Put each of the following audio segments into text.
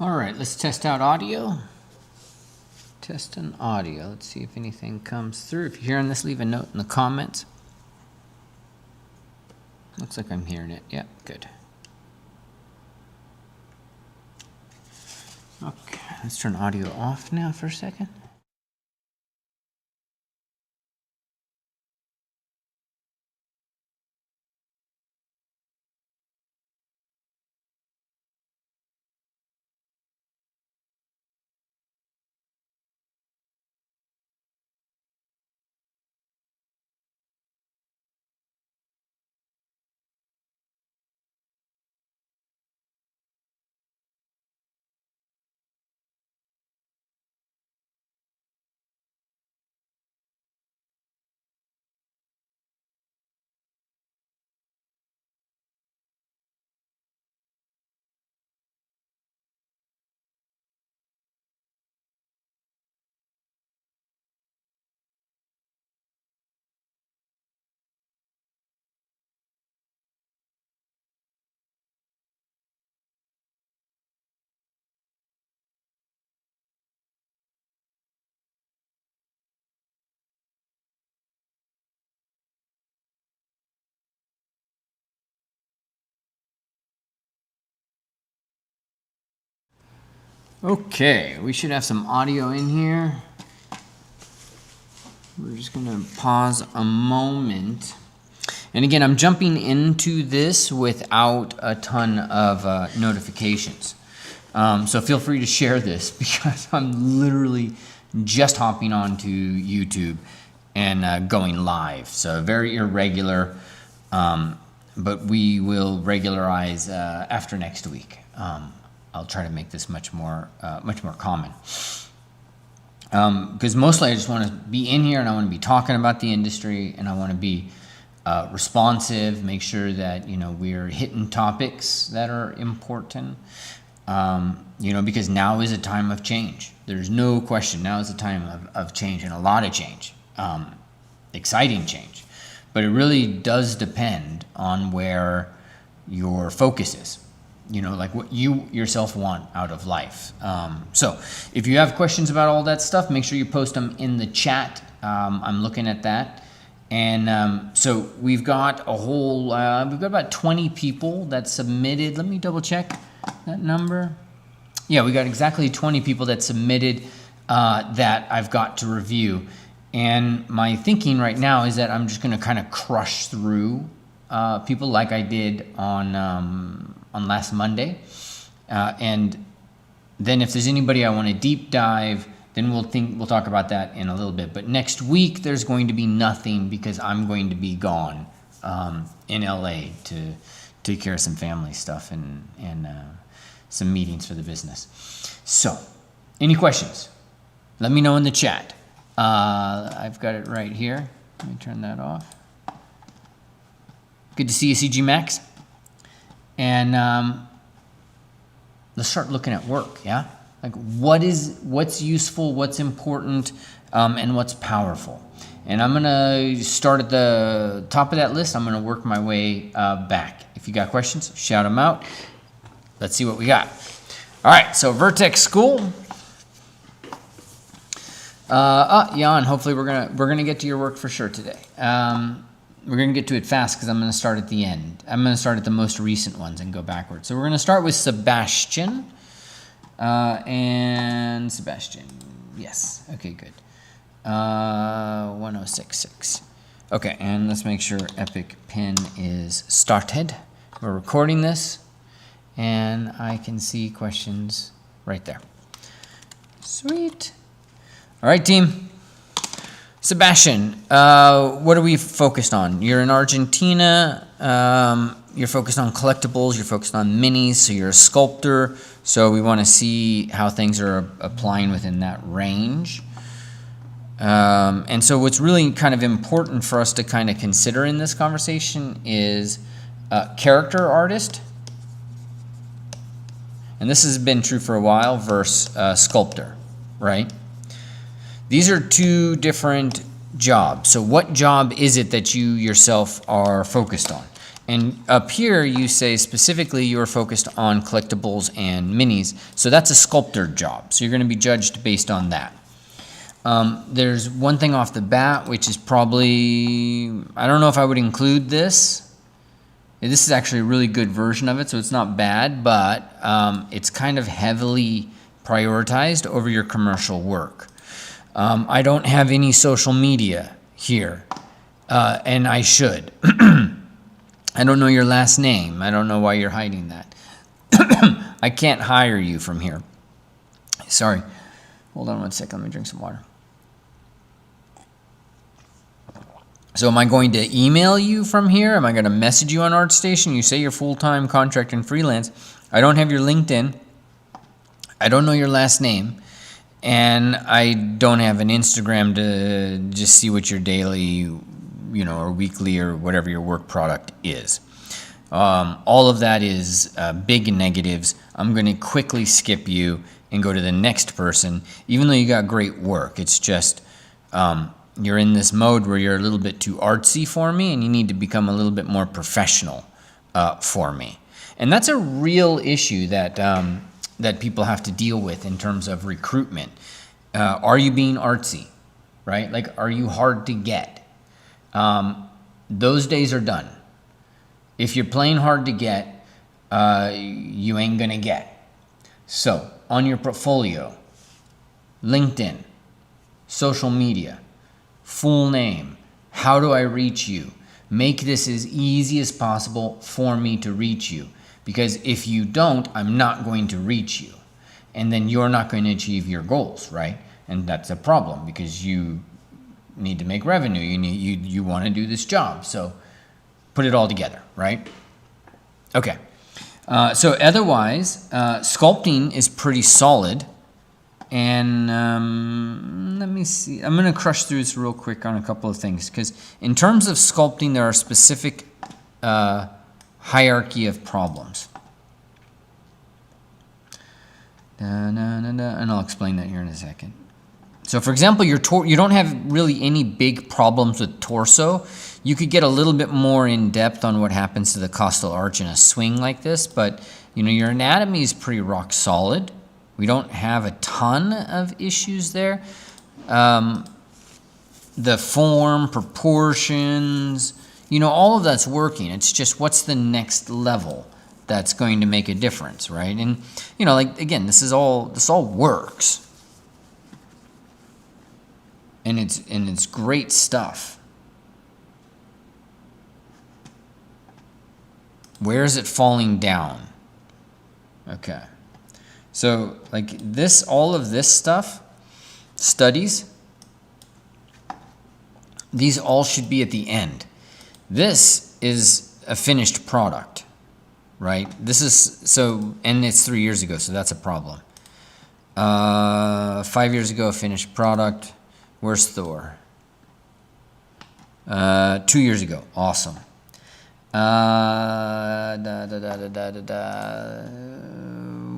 All right, let's test out audio. Test an audio. Let's see if anything comes through. If you're hearing this, leave a note in the comments. Looks like I'm hearing it. Yeah, good. Okay, let's turn audio off now for a second. Okay, we should have some audio in here. We're just gonna pause a moment. And again, I'm jumping into this without a ton of notifications. So feel free to share this because I'm literally just hopping onto YouTube and going live. So very irregular, but we will regularize after next week. I'll try to make this much more common. Because mostly I just want to be in here and I want to be talking about the industry and I want to be responsive, make sure that, we're hitting topics that are important, because now is a time of change. There's no question. Now is a time of change and a lot of change, exciting change. But it really does depend on where your focus is. Like what you yourself want out of life. So if you have questions about all that stuff, make sure you post them in the chat. I'm looking at that. And so we've got about 20 people that submitted. Let me double check that number. Yeah, we got exactly 20 people that submitted that I've got to review. And my thinking right now is that I'm just going to kind of crush through people like I did on last Monday, and then if there's anybody I want to deep dive, then we'll talk about that in a little bit. But next week there's going to be nothing because I'm going to be gone in LA to take care of some family stuff and some meetings for the business. So, any questions? Let me know in the chat. I've got it right here. Let me turn that off. Good to see you, CG Max. And let's start looking at work, yeah? Like what's useful, what's important, and what's powerful. And I'm gonna start at the top of that list. I'm gonna work my way back. If you got questions, shout them out. Let's see what we got. All right, so Vertex School. Jan, hopefully we're gonna get to your work for sure today. We're going to get to it fast because I'm going to start at the end. I'm going to start at the most recent ones and go backwards. So we're going to start with Sebastian. And Sebastian. Yes. Okay, good. 1066. Okay, and let's make sure Epic Pen is started. We're recording this, and I can see questions right there. Sweet. All right, team. Sebastian, what are we focused on? You're in Argentina. You're focused on collectibles. You're focused on minis. So you're a sculptor. So we want to see how things are applying within that range. And so what's really kind of important for us to kind of consider in this conversation is character artist. And this has been true for a while versus sculptor, right? These are two different jobs. So what job is it that you yourself are focused on? And up here, you say specifically you are focused on collectibles and minis. So that's a sculptor job. So you're going to be judged based on that. There's one thing off the bat, which is probably, I don't know if I would include this. This is actually a really good version of it, so it's not bad, but it's kind of heavily prioritized over your commercial work. I don't have any social media here, and I should. I don't know your last name. I don't know why you're hiding that. I can't hire you from here. Sorry. Hold on one second. Let me drink some water. So am I going to email you from here? Am I going to message you on ArtStation? You say you're full-time, contract, and freelance. I don't have your LinkedIn. I don't know your last name. And I don't have an Instagram to just see what your daily, or weekly or whatever your work product is. All of that is big negatives. I'm going to quickly skip you and go to the next person, even though you got great work. It's just you're in this mode where you're a little bit too artsy for me, and you need to become a little bit more professional for me. And that's a real issue that that people have to deal with in terms of recruitment. Are you being artsy, right? Like, are you hard to get? Those days are done. If you're playing hard to get, you ain't gonna get. So, on your portfolio, LinkedIn, social media, full name, how do I reach you? Make this as easy as possible for me to reach you. Because if you don't, I'm not going to reach you. And then you're not going to achieve your goals, right? And that's a problem because you need to make revenue. You want to do this job. So put it all together, right? Okay. So otherwise, sculpting is pretty solid. And let me see. I'm going to crush through this real quick on a couple of things. Because in terms of sculpting, there are specific hierarchy of problems. And I'll explain that here in a second. So for example, you don't have really any big problems with torso. You could get a little bit more in depth on what happens to the costal arch in a swing like this, but your anatomy is pretty rock solid. We don't have a ton of issues there. The form, proportions, all of that's working. It's just what's the next level that's going to make a difference, right? And again, this all works. And it's great stuff. Where is it falling down? Okay. So all of this stuff, studies, these all should be at the end. This is a finished product, right? And it's 3 years ago, so that's a problem. 5 years ago, a finished product. Where's Thor? 2 years ago, awesome.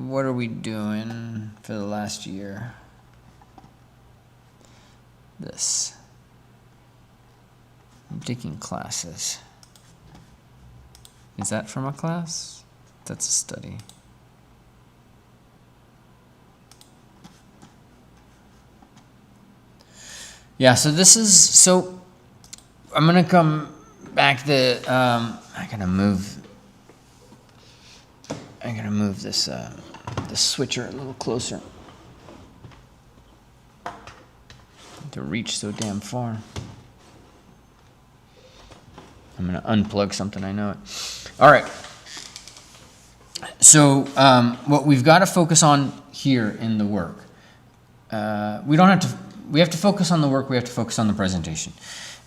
What are we doing for the last year? This. I'm taking classes. Is that from a class? That's a study. Yeah, so I'm gonna come back to, I gotta move this, the switcher a little closer. To reach so damn far. I'm gonna unplug something, I know it. All right. So what we've got to focus on here in the work, we have to focus on the work, we have to focus on the presentation.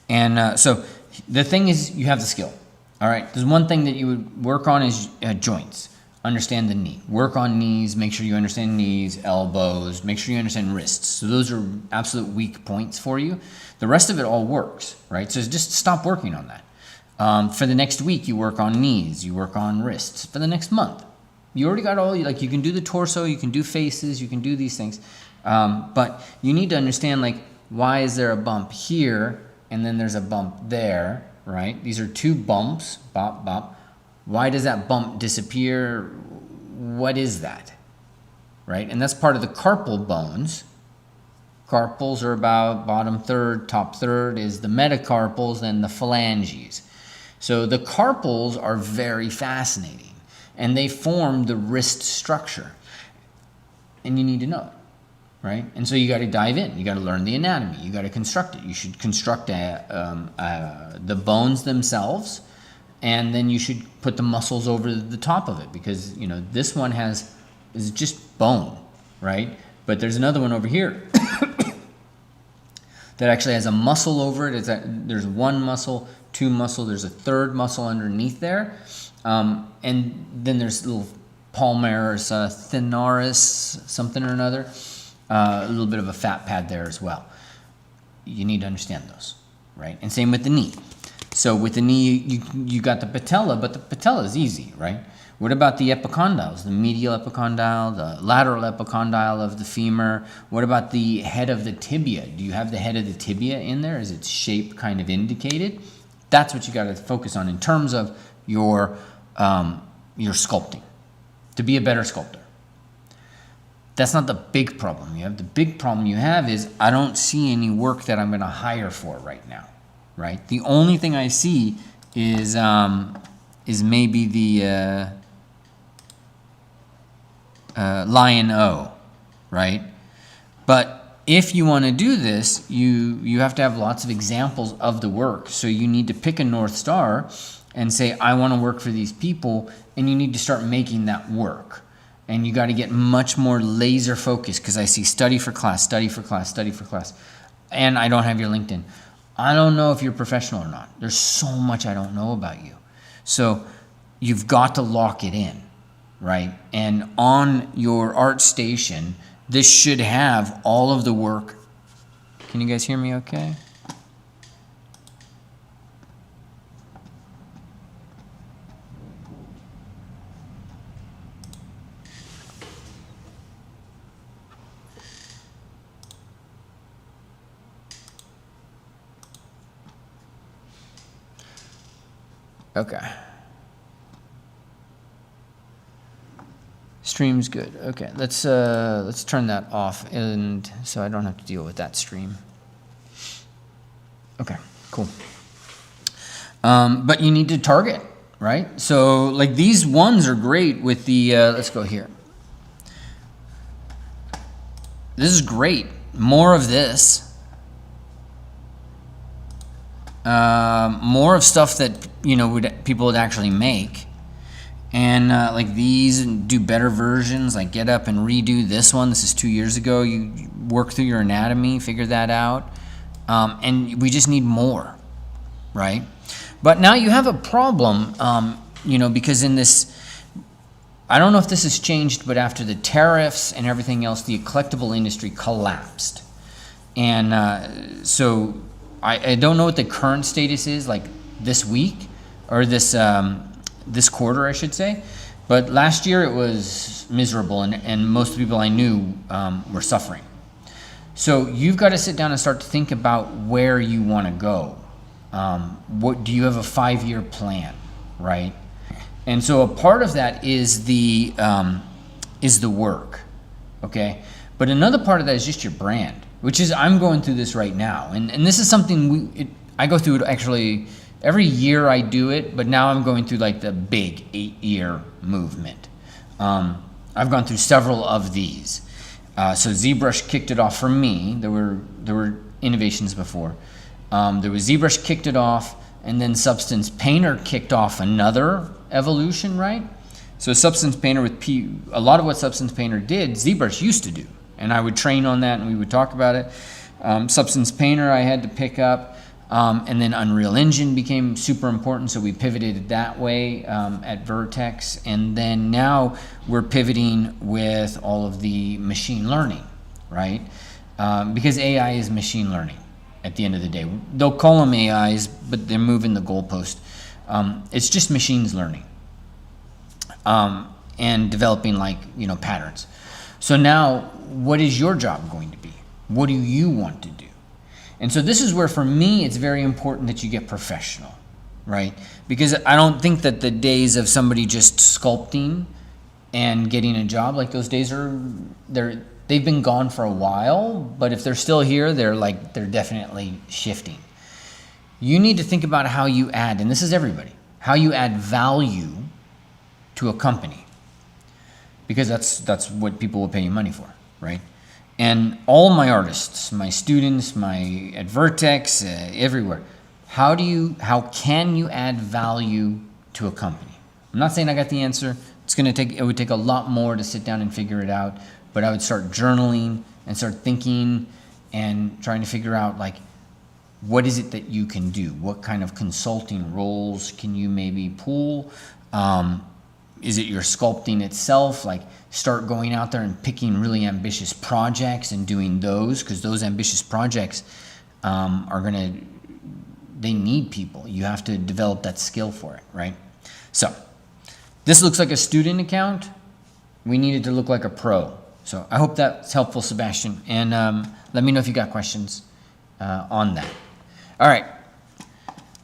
And so the thing is, you have the skill. All right, there's one thing that you would work on is joints. Understand the knee. Work on knees, make sure you understand knees, elbows, make sure you understand wrists. So those are absolute weak points for you. The rest of it all works, right? So just stop working on that. For the next week, you work on knees, you work on wrists. For the next month, you already got all, you can do the torso, you can do faces, you can do these things. But you need to understand, why is there a bump here and then there's a bump there, right? These are two bumps, bop, bop. Why does that bump disappear? What is that, right? And that's part of the carpal bones. Carpals are about bottom third, top third is the metacarpals, and the phalanges. So the carpals are very fascinating, and they form the wrist structure, and you need to know it, right? And so you got to dive in. You got to learn the anatomy. You got to construct it. You should construct the bones themselves, and then you should put the muscles over the top of it, because this one is just bone, right? But there's another one over here that actually has a muscle over it. There's one muscle, two muscle, there's a third muscle underneath there. And then there's little palmaris, thenaris, something or another. A little bit of a fat pad there as well. You need to understand those, right? And same with the knee. So with the knee, you got the patella, but the patella is easy, right? What about the epicondyles, the medial epicondyle, the lateral epicondyle of the femur? What about the head of the tibia? Do you have the head of the tibia in there? Is its shape kind of indicated? That's what you got to focus on in terms of your sculpting, to be a better sculptor. That's not the big problem you have. The big problem you have is I don't see any work that I'm going to hire for right now, right? The only thing I see is maybe the Lion O, right? But if you want to do this, you have to have lots of examples of the work. So you need to pick a North Star and say, I want to work for these people, and you need to start making that work. And you got to get much more laser focused, because I see study for class, study for class, study for class. And I don't have your LinkedIn. I don't know if you're professional or not. There's so much I don't know about you. So you've got to lock it in, right? And on your art station, this should have all of the work. Can you guys hear me okay? Okay. Stream's good. Okay, let's turn that off, and so I don't have to deal with that stream. Okay, cool. But you need to target, right? So like these ones are great with the. Let's go here. This is great. More of this. More of stuff that people would actually make. And like these, do better versions, like get up and redo this one. This is 2 years ago. You work through your anatomy, figure that out. And we just need more, right? But now you have a problem, because in this, I don't know if this has changed, but after the tariffs and everything else, the collectible industry collapsed. And so I don't know what the current status is, like this week, or this quarter, I should say. But last year it was miserable, and most people I knew were suffering. So you've got to sit down and start to think about where you want to go. What do you have a 5-year plan, right? And so a part of that is the work, okay? But another part of that is just your brand, which is, I'm going through this right now, and this is something I go through it actually. Every year I do it, but now I'm going through like the big 8-year movement. I've gone through several of these. So ZBrush kicked it off for me. There were innovations before. There was ZBrush kicked it off, and then Substance Painter kicked off another evolution, right? So Substance Painter a lot of what Substance Painter did, ZBrush used to do, and I would train on that, and we would talk about it. Substance Painter I had to pick up. And then Unreal Engine became super important, so we pivoted that way at Vertex. And then now we're pivoting with all of the machine learning, right? Because AI is machine learning at the end of the day. They'll call them AIs, but they're moving the goalpost. It's just machines learning and developing patterns. So now, what is your job going to be? What do you want to do? And so this is where, for me, it's very important that you get professional, right? Because I don't think that the days of somebody just sculpting and getting a job, like those days they've been gone for a while, but if they're still here, they're definitely shifting. You need to think about how you add, and this is everybody, how you add value to a company, because that's what people will pay you money for, right? And all my artists, my students, at Vertex, everywhere, how can you add value to a company? I'm not saying I got the answer. It would take a lot more to sit down and figure it out, but I would start journaling and start thinking and trying to figure out, like, what is it that you can do? What kind of consulting roles can you maybe pull? Is it your sculpting itself? Like, start going out there and picking really ambitious projects and doing those, because those ambitious projects they need people. You have to develop that skill for it, right? So this looks like a student account. We need it to look like a pro. So I hope that's helpful, Sebastian. And let me know if you got questions on that. All right,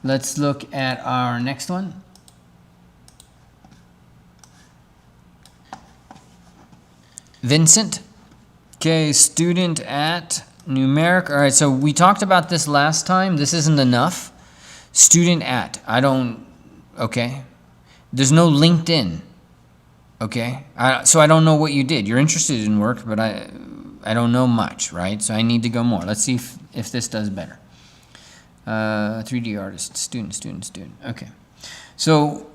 let's look at our next one. Vincent. Okay, student at numeric. All right, so we talked about this last time. This isn't enough. Student at. Okay. There's no LinkedIn. Okay. So I don't know what you did. You're interested in work, but I don't know much, right? So I need to go more. Let's see if this does better. 3D artist, student. Okay. So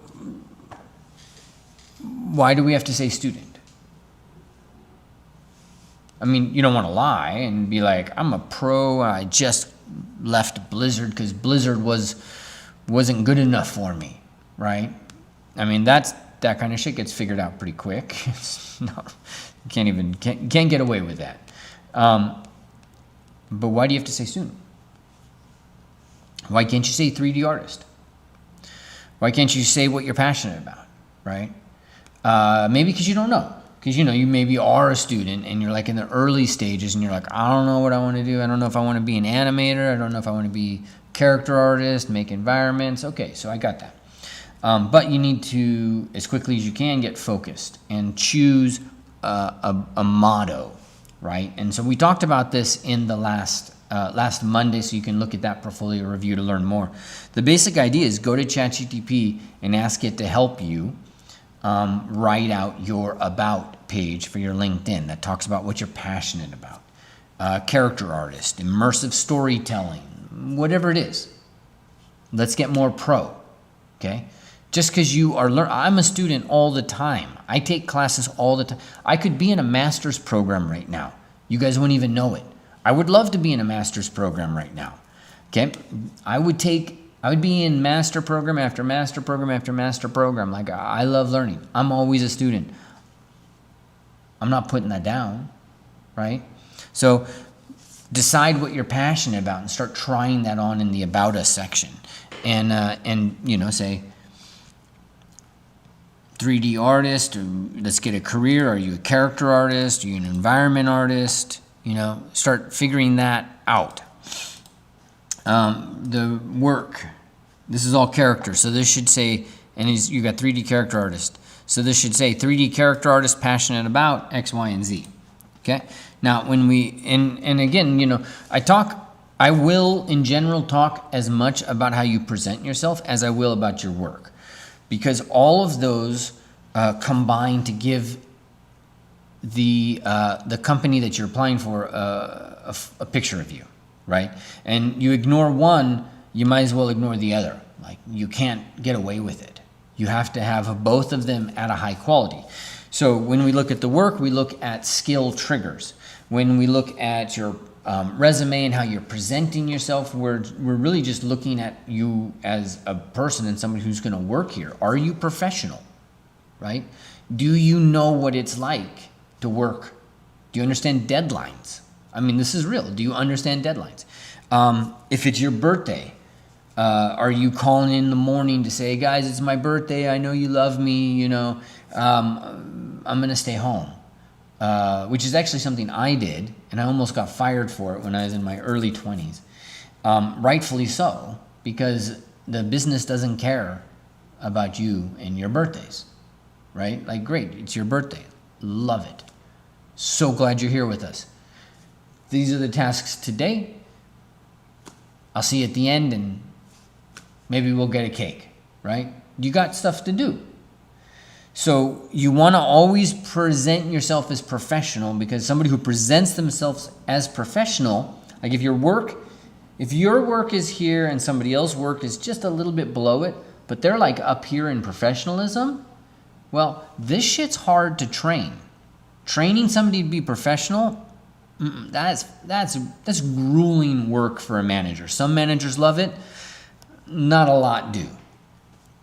why do we have to say student? I mean, you don't want to lie and be like, I'm a pro, I just left Blizzard because Blizzard wasn't good enough for me, right? I mean, that kind of shit gets figured out pretty quick. Can't get away with that. But why do you have to say student? Why can't you say 3D artist? Why can't you say what you're passionate about, right? Maybe because you don't know. Because, you maybe are a student and you're like in the early stages and you're like, I don't know what I want to do. I don't know if I want to be an animator. I don't know if I want to be character artist, make environments. Okay, so I got that. But you need to, as quickly as you can, get focused and choose a motto, right? And so we talked about this in the last Monday, so you can look at that portfolio review to learn more. The basic idea is go to ChatGPT and ask it to help you write out your about page for your LinkedIn that talks about what you're passionate about. Character artist, immersive storytelling, whatever it is. Let's get more pro, okay? Just because you are I'm a student all the time. I take classes all the time. I could be in a master's program right now. You guys wouldn't even know it. I would love to be in a master's program right now, okay? I would be in master program after master program after master program. Like, I love learning. I'm always a student. I'm not putting that down, right? So decide what you're passionate about and start trying that on in the About Us section. And say, 3D artist, or let's get a career. Are you a character artist? Are you an environment artist? Start figuring that out. The work, this is all character, so this should say, and you got 3D character artist, so this should say 3D character artist passionate about X, Y, and Z. Okay. Now, when and again, I will in general talk as much about how you present yourself as I will about your work, because all of those combine to give the company that you're applying for a picture of you. Right? And you ignore one, you might as well ignore the other. Like, you can't get away with it. You have to have both of them at a high quality. So when we look at the work, we look at skill triggers. When we look at your resume and how you're presenting yourself, we're really just looking at you as a person and somebody who's going to work here. Are you professional? Right? Do you know what it's like to work? Do you understand deadlines? I mean, this is real. Do you understand deadlines? If it's your birthday, are you calling in the morning to say, guys, it's my birthday. I know you love me. I'm going to stay home, which is actually something I did. And I almost got fired for it when I was in my early 20s. Rightfully so, because the business doesn't care about you and your birthdays, right? Like, great, it's your birthday. Love it. So glad you're here with us. These are the tasks today. I'll see you at the end, and maybe we'll get a cake, right? You got stuff to do. So you want to always present yourself as professional, because somebody who presents themselves as professional, like if your work is here and somebody else's work is just a little bit below it, but they're like up here in professionalism, well, this shit's hard to train. Training somebody to be professional, that's grueling work for a manager. Some managers love it. Not a lot do.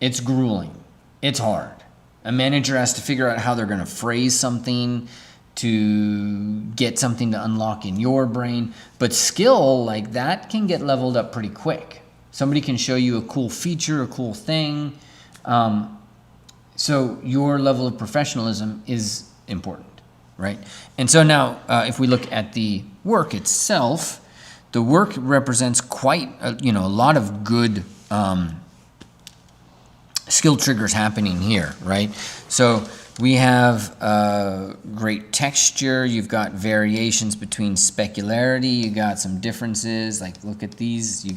It's grueling. It's hard. A manager has to figure out how they're going to phrase something to get something to unlock in your brain. But skill like that can get leveled up pretty quick. Somebody can show you a cool feature, a cool thing. So your level of professionalism is important, right? And so now if we look at the work itself, the work represents quite a lot of good skill triggers happening here, right? So we have great texture. You've got variations between specularity. You got some differences. Like, look at these. You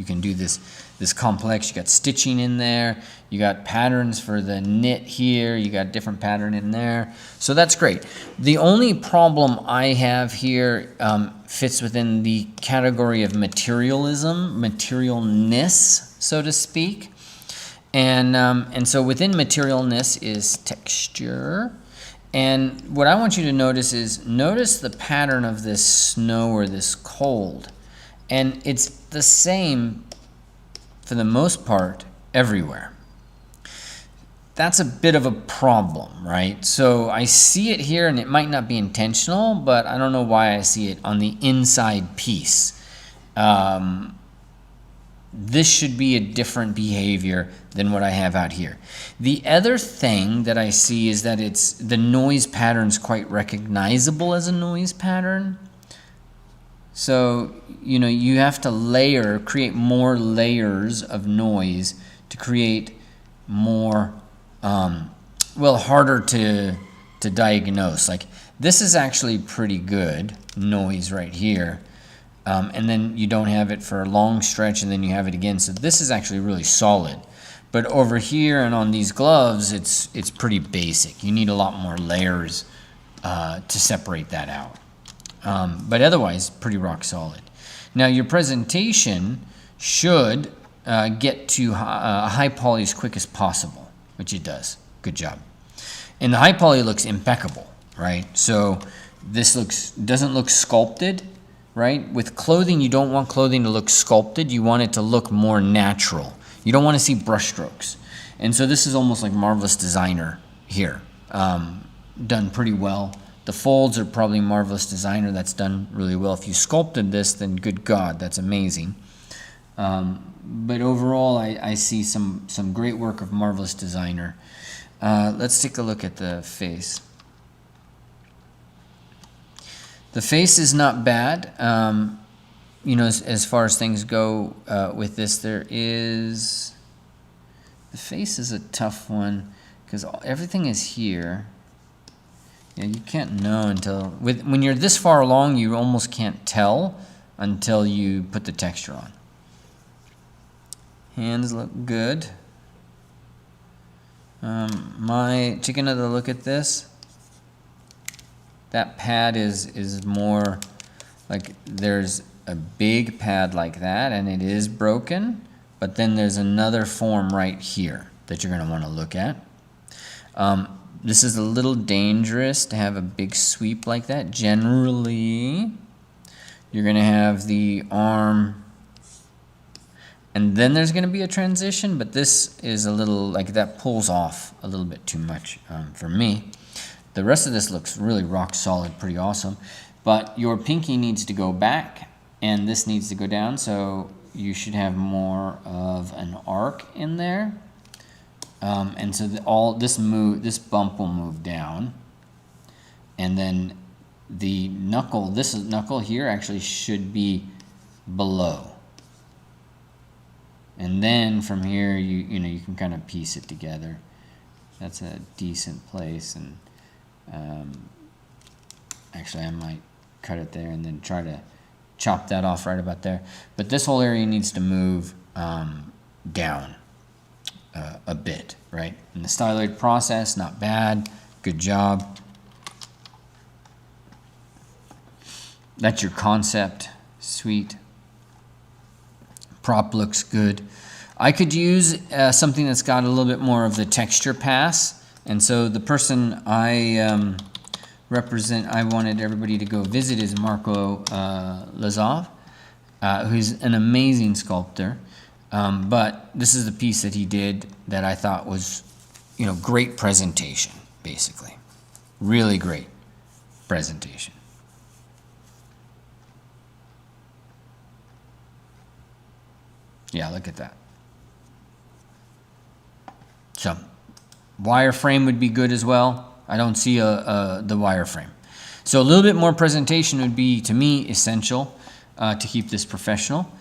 can do this complex. You got stitching in there. You got patterns for the knit here. You got different pattern in there. So that's great. The only problem I have here fits within the category of materialism, materialness, so to speak. And so within materialness is texture. And what I want you to notice is, notice the pattern of this snow or this cold. And it's the same, for the most part, everywhere. That's a bit of a problem, right? So I see it here, and it might not be intentional, but I don't know why I see it on the inside piece. This should be a different behavior than what I have out here. The other thing that I see is that the noise pattern's quite recognizable as a noise pattern. So, you have to create more layers of noise to create more, harder to diagnose. Like, this is actually pretty good noise right here. And then you don't have it for a long stretch, and then you have it again. So this is actually really solid. But over here and on these gloves, it's pretty basic. You need a lot more layers to separate that out. But otherwise, pretty rock solid. Now, your presentation should get to high poly as quick as possible, which it does. Good job. And the high poly looks impeccable, right? So this doesn't look sculpted. Right? With clothing, you don't want clothing to look sculpted. You want it to look more natural. You don't want to see brushstrokes. And so this is almost like Marvelous Designer here. Done pretty well. The folds are probably Marvelous Designer. That's done really well. If you sculpted this, then good God, that's amazing. But overall, I see some great work of Marvelous Designer. Let's take a look at the face. The face is not bad. As far as things go with this, the face is a tough one because everything is here. Yeah, you can't know when you're this far along, you almost can't tell until you put the texture on. Hands look good. Taking another look at this. That pad is more like, there's a big pad like that, and it is broken, but then there's another form right here that you're going to want to look at. This is a little dangerous to have a big sweep like that. Generally, you're going to have the arm, and then there's going to be a transition, but this is a little, like, that pulls off a little bit too much for me. The rest of this looks really rock solid, pretty awesome. But your pinky needs to go back, and this needs to go down, so you should have more of an arc in there. And so this bump will move down. And then the knuckle, knuckle here actually should be below. And then from here, you know, you can kind of piece it together. That's a decent place. And actually, I might cut it there and then try to chop that off right about there. But this whole area needs to move down a bit, right? And the styloid process, not bad. Good job. That's your concept. Sweet. Prop looks good. I could use something that's got a little bit more of the texture pass. And so the person I represent, I wanted everybody to go visit, is Marco Lazov, who's an amazing sculptor. But this is the piece that he did that I thought was, you know, great presentation, basically. Really great presentation. Yeah, look at that. So, wireframe would be good as well. I don't see the wireframe. So a little bit more presentation would be, to me, essential to keep this professional.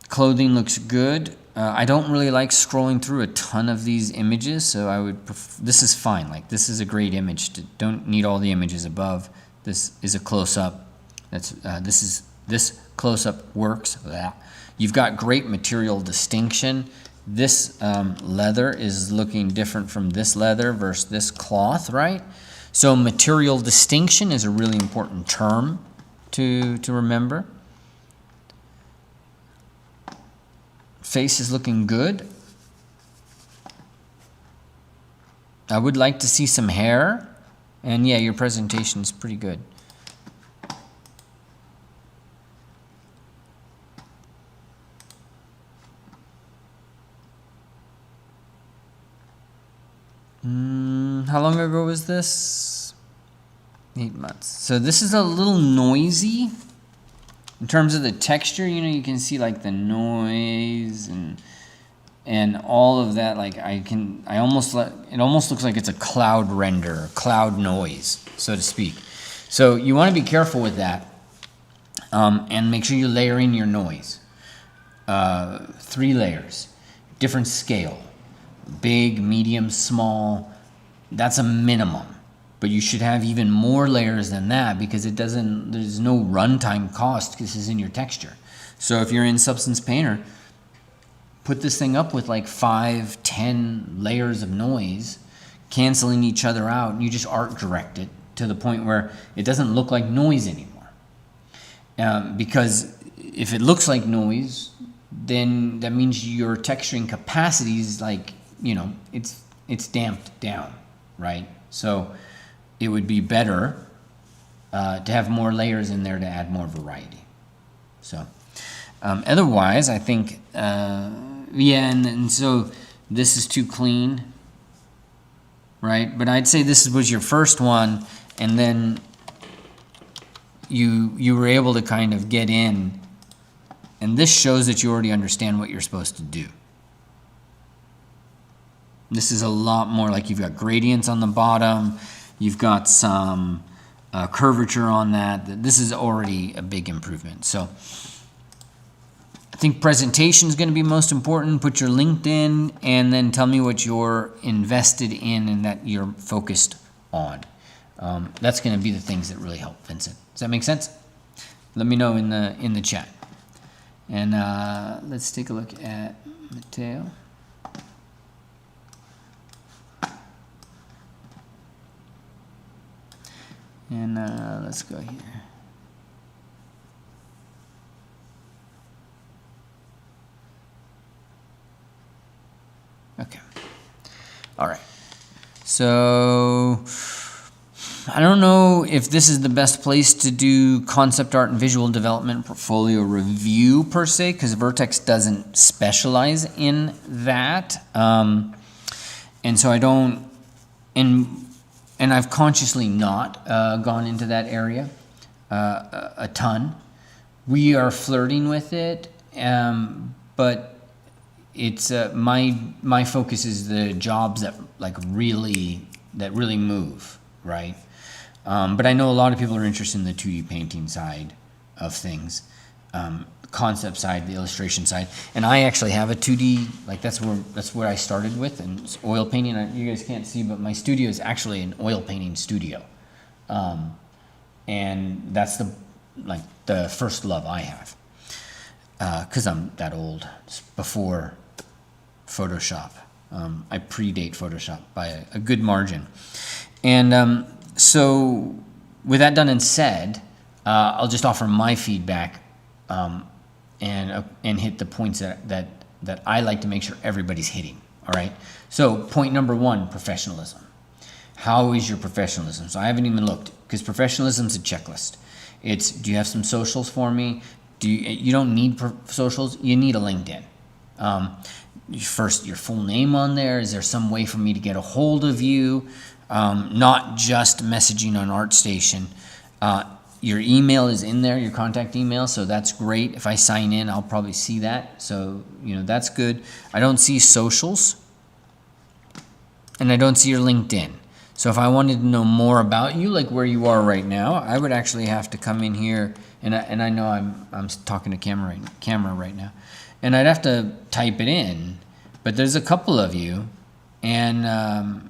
Clothing looks good. I don't really like scrolling through a ton of these images, so I would this is fine. Like, this is a great image. Don't need all the images above. This is a close-up. This close-up works. You've got great material distinction. This leather is looking different from this leather versus this cloth, right? So material distinction is a really important term to remember. Face is looking good. I would like to see some hair. And yeah, your presentation is pretty good. How long ago was this? 8 months. So this is a little noisy in terms of the texture. You know, you can see like the noise and all of that. Like it almost looks like it's a cloud render, cloud noise, so to speak. So you want to be careful with that, and make sure you layer in your noise. 3 layers, different scale. Big, medium, small, that's a minimum. But you should have even more layers than that, because there's no runtime cost because this is in your texture. So if you're in Substance Painter, put this thing up with like 5, 10 layers of noise, canceling each other out, and you just art direct it to the point where it doesn't look like noise anymore. Because if it looks like noise, then that means your texturing capacity is like, you know, it's damped down, right? So it would be better to have more layers in there to add more variety. So otherwise, I think, yeah, and so this is too clean, right? But I'd say this was your first one, and then you were able to kind of get in, and this shows that you already understand what you're supposed to do. This is a lot more like you've got gradients on the bottom. You've got some curvature on that. This is already a big improvement. So I think presentation is going to be most important. Put your LinkedIn and then tell me what you're invested in and that you're focused on. That's going to be the things that really help Vincent. Does that make sense? Let me know in the chat. And let's take a look at Matteo. And let's go here. Okay. All right. So I don't know if this is the best place to do concept art and visual development portfolio review per se, because Vertex doesn't specialize in that. And so I don't, and I've consciously not gone into that area a ton. We are flirting with it, but it's my focus is the jobs that really move, right? But I know a lot of people are interested in the 2D painting side of things. concept side, the illustration side, and I actually have a 2D. Like that's where I started with, and it's oil painting. You guys can't see, but my studio is actually an oil painting studio, and that's the first love I have, because I'm that old. It's before Photoshop. I predate Photoshop by a good margin, and so with that done and said, I'll just offer my feedback. And hit the points that I like to make sure everybody's hitting. All right. So point number 1, professionalism. How is your professionalism? So I haven't even looked, because professionalism is a checklist. It's, do you have some socials for me? You don't need socials. You need a LinkedIn. First, your full name on there. Is there some way for me to get a hold of you? Not just messaging on ArtStation. Your email is in there, your contact email, so that's great. If I sign in, I'll probably see that. So, that's good. I don't see socials, and I don't see your LinkedIn. So if I wanted to know more about you, like where you are right now, I would actually have to come in here, and I know I'm talking to camera right now, and I'd have to type it in. But there's a couple of you, and I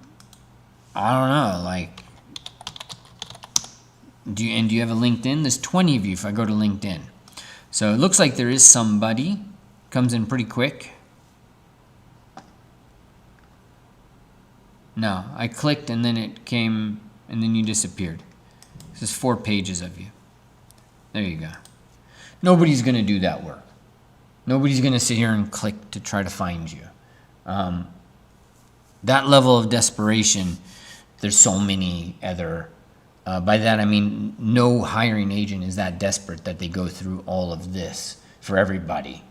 don't know, like. Do you have a LinkedIn? There's 20 of you if I go to LinkedIn. So it looks like there is somebody. Comes in pretty quick. No, I clicked and then it came and then you disappeared. This is 4 pages of you. There you go. Nobody's going to do that work. Nobody's going to sit here and click to try to find you. That level of desperation, there's so many other... by that I mean no hiring agent is that desperate that they go through all of this for everybody.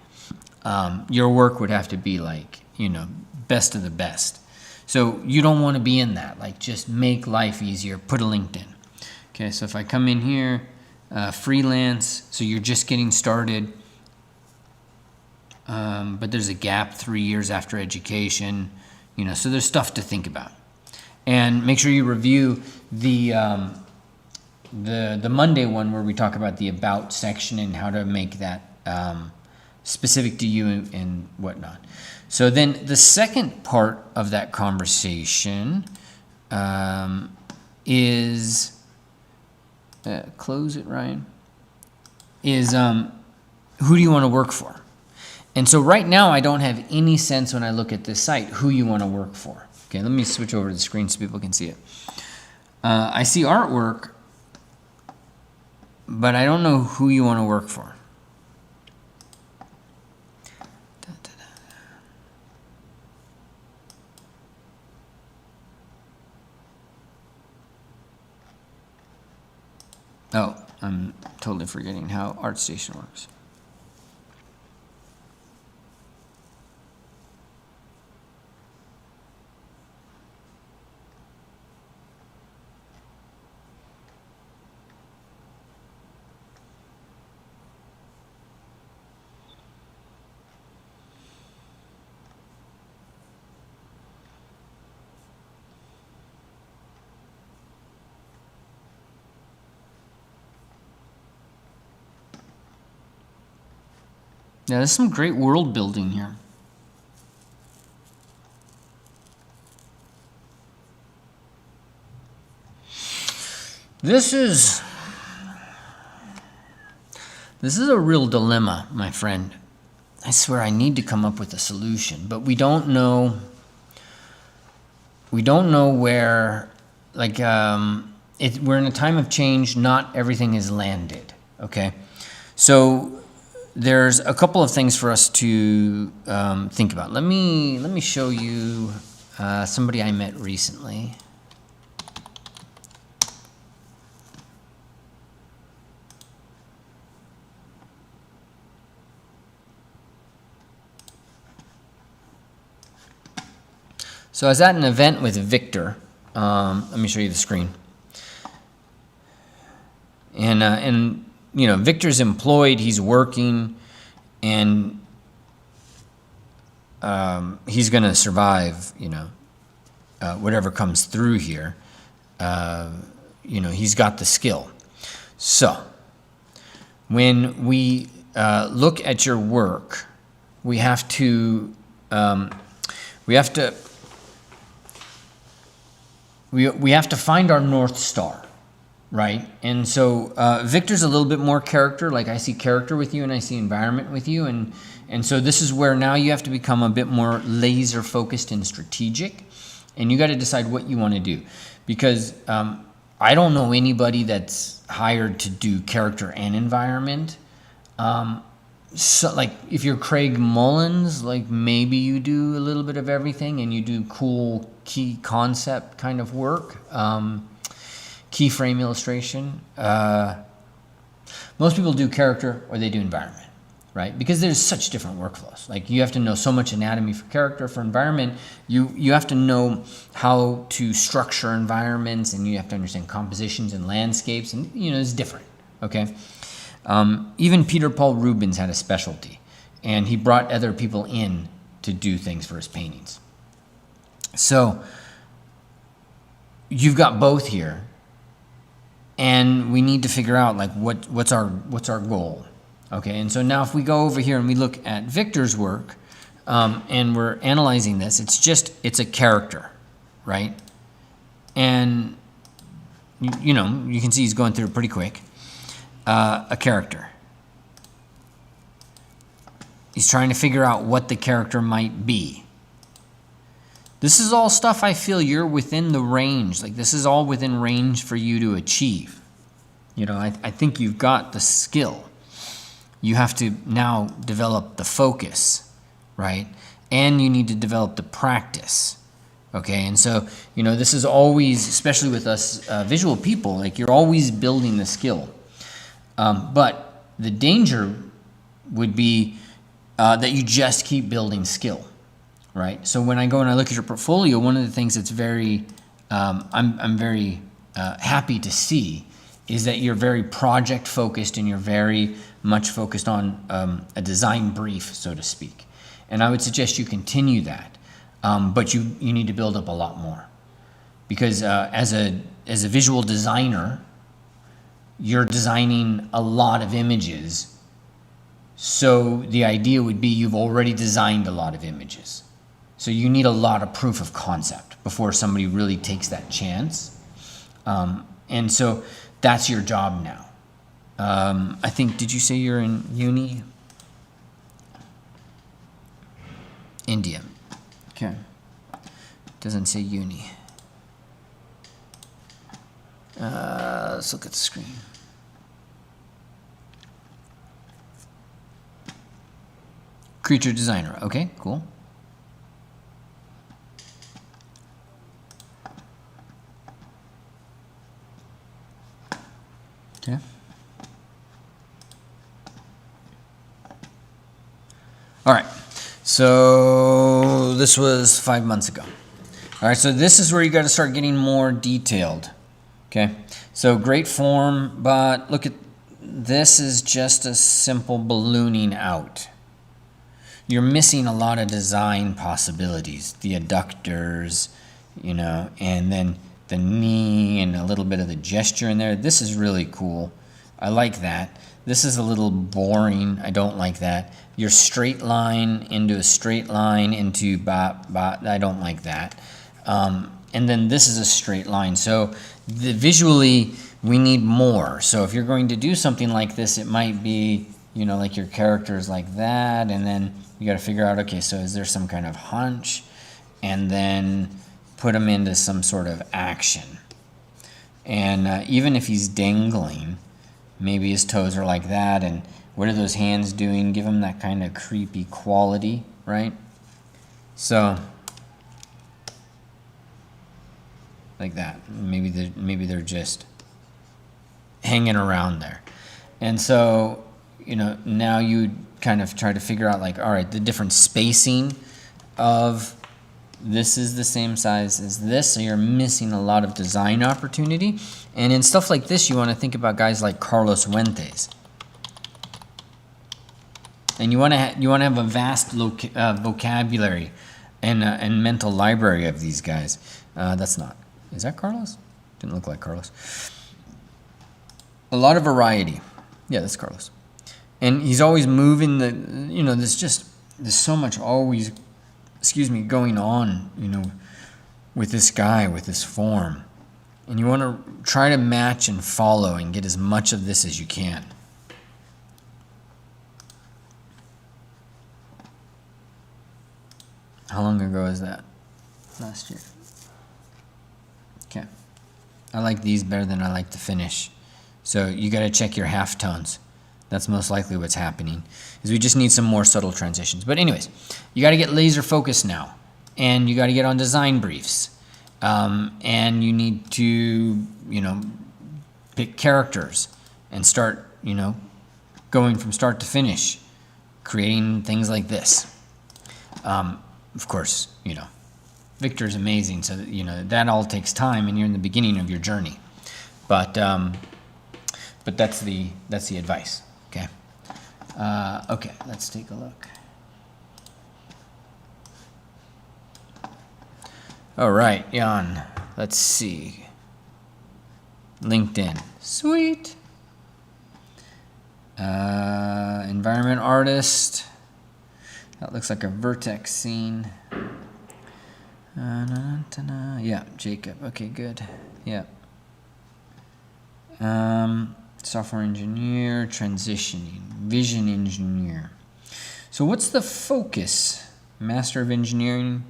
Your work would have to be like, best of the best. So you don't want to be in that. Like, just make life easier. Put a LinkedIn. Okay, so if I come in here, freelance, so you're just getting started, but there's a gap 3 years after education, so there's stuff to think about. And make sure you review the Monday one where we talk about the about section and how to make that specific to you and whatnot. So then the second part of that conversation is close it, Ryan. Is who do you want to work for? And so right now I don't have any sense when I look at this site who you want to work for. Okay, let me switch over to the screen so people can see it. I see artwork, but I don't know who you want to work for. Oh, I'm totally forgetting how ArtStation works. Yeah, there's some great world building here. This is a real dilemma, my friend. I swear I need to come up with a solution, but we don't know where, like, we're in a time of change, not everything is landed, okay? So there's a couple of things for us to think about. Let me show you somebody I met recently. So I was at an event with Victor. Let me show you the screen. And you know, Victor's employed, he's working, and he's going to survive, you know, whatever comes through here. You know, he's got the skill. So when we look at your work, we have to find our North Star, right? And so Victor's a little bit more character. Like I see character with you and I see environment with you. And so this is where now you have to become a bit more laser focused and strategic. And you got to decide what you want to do. Because I don't know anybody that's hired to do character and environment. So like if you're Craig Mullins, like maybe you do a little bit of everything and you do cool key concept kind of work, keyframe illustration. Most people do character or they do environment, right? Because there's such different workflows. Like you have to know so much anatomy for character. For environment, you have to know how to structure environments, and you have to understand compositions and landscapes, and it's different, okay? Even Peter Paul Rubens had a specialty, and he brought other people in to do things for his paintings. So you've got both here, and we need to figure out like what's our goal, okay? And so now if we go over here and we look at Victor's work, and we're analyzing this, it's a character, right? And you can see he's going through it pretty quick. A character. He's trying to figure out what the character might be. This is all stuff I feel you're within the range. Like this is all within range for you to achieve. I think you've got the skill. You have to now develop the focus, right? And you need to develop the practice. Okay, and so, this is always, especially with us visual people, like you're always building the skill. But the danger would be that you just keep building skill, right? So when I go and I look at your portfolio, one of the things that's very, I'm very happy to see is that you're very project focused and you're very much focused on a design brief, so to speak. And I would suggest you continue that, but you need to build up a lot more, because as a visual designer, you're designing a lot of images. So the idea would be you've already designed a lot of images. So you need a lot of proof of concept before somebody really takes that chance. And so that's your job now. I think, did you say you're in uni? India. Okay. Doesn't say uni. Let's look at the screen. Creature designer. Okay, cool. Okay. All right. So this was 5 months ago. All right, so this is where you got to start getting more detailed. Okay, so great form, but look at this is just a simple ballooning out. You're missing a lot of design possibilities, the adductors, and then the knee and a little bit of the gesture in there. This is really cool. I like that. This is a little boring. I don't like that. Your straight line into a straight line into I don't like that. And then this is a straight line. So visually, we need more. So if you're going to do something like this, it might be, like your characters like that, and then you got to figure out, okay, so is there some kind of hunch, and then put him into some sort of action. And even if he's dangling, maybe his toes are like that, and what are those hands doing? Give him that kind of creepy quality, right? So like that. Maybe they're just hanging around there. And so, now you kind of try to figure out like, all right, the different spacing of this is the same size as this, so you're missing a lot of design opportunity. And in stuff like this, you want to think about guys like Carlos Fuentes. And you want to have a vast vocabulary and mental library of these guys. That's not. Is that Carlos? Didn't look like Carlos. A lot of variety. Yeah, that's Carlos. And he's always moving there's so much always, going on, with this guy, with this form. And you want to try to match and follow and get as much of this as you can. How long ago is that? Last year. Okay. I like these better than I like the finish. So you got to check your half tones. That's most likely what's happening, is we just need some more subtle transitions. But anyways, you got to get laser focused now, and you got to get on design briefs, and you need to, pick characters and start, going from start to finish, creating things like this. Of course, Victor's amazing, so that all takes time, and you're in the beginning of your journey. But that's the advice. Okay. Okay, let's take a look. All right, Jan. Let's see. LinkedIn. Sweet. Environment artist. That looks like a Vertex scene. Yeah, Jacob. Okay, good. Yeah. Software engineer, transitioning, vision engineer. So what's the focus? Master of engineering.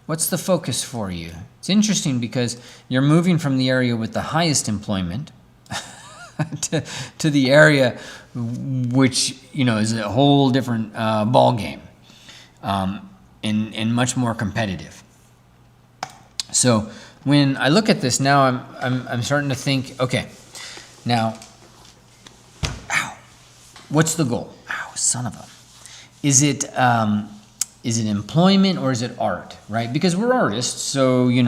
What's the focus for you? It's interesting because you're moving from the area with the highest employment to the area which, is a whole different ball game, and much more competitive. So when I look at this now, I'm starting to think, okay, now, what's the goal? Ow, son of a. Is it employment or is it art, right? Because we're artists, so, you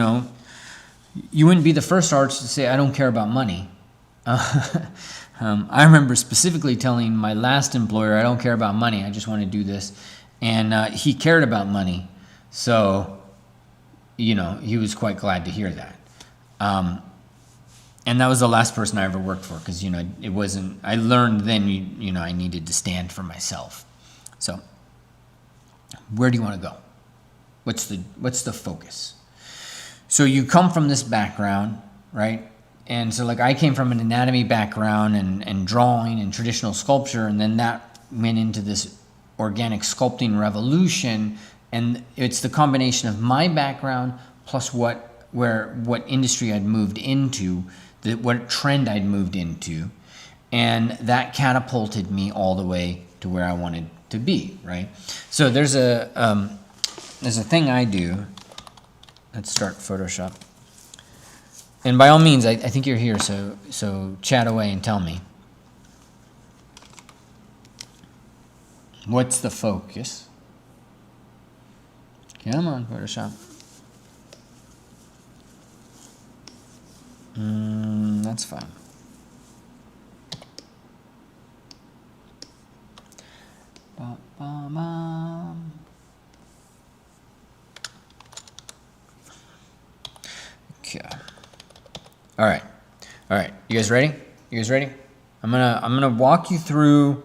wouldn't be the first artist to say, I don't care about money. I remember specifically telling my last employer, I don't care about money, I just want to do this. And he cared about money, so, he was quite glad to hear that. And that was the last person I ever worked for, because, it wasn't, I learned then, I needed to stand for myself. So, where do you want to go? What's the focus? So you come from this background, right? And so I came from an anatomy background and drawing and traditional sculpture, and then that went into this organic sculpting revolution, and it's the combination of my background plus what industry I'd moved into, what trend I'd moved into, and that catapulted me all the way to where I wanted to be, right? So there's a thing I do. Let's start Photoshop. And by all means, I think you're here, so chat away and tell me. What's the focus? Come on, Photoshop. That's fine. Okay. All right. You guys ready? I'm gonna walk you through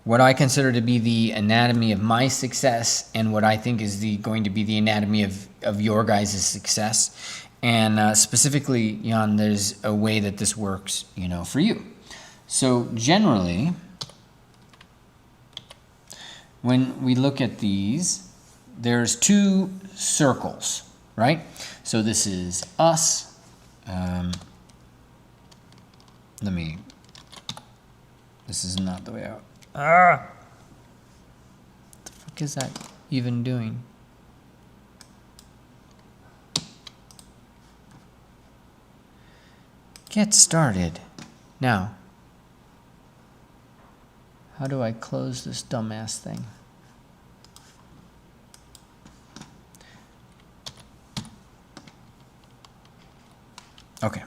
what I consider to be the anatomy of my success and what I think is going to be the anatomy of your guys' success. And specifically, Jan, there's a way that this works, for you. So generally, when we look at these, there's two circles, right? So this is us. This is not the way out. What the fuck is that even doing? Get started. Now, how do I close this dumbass thing? Okay.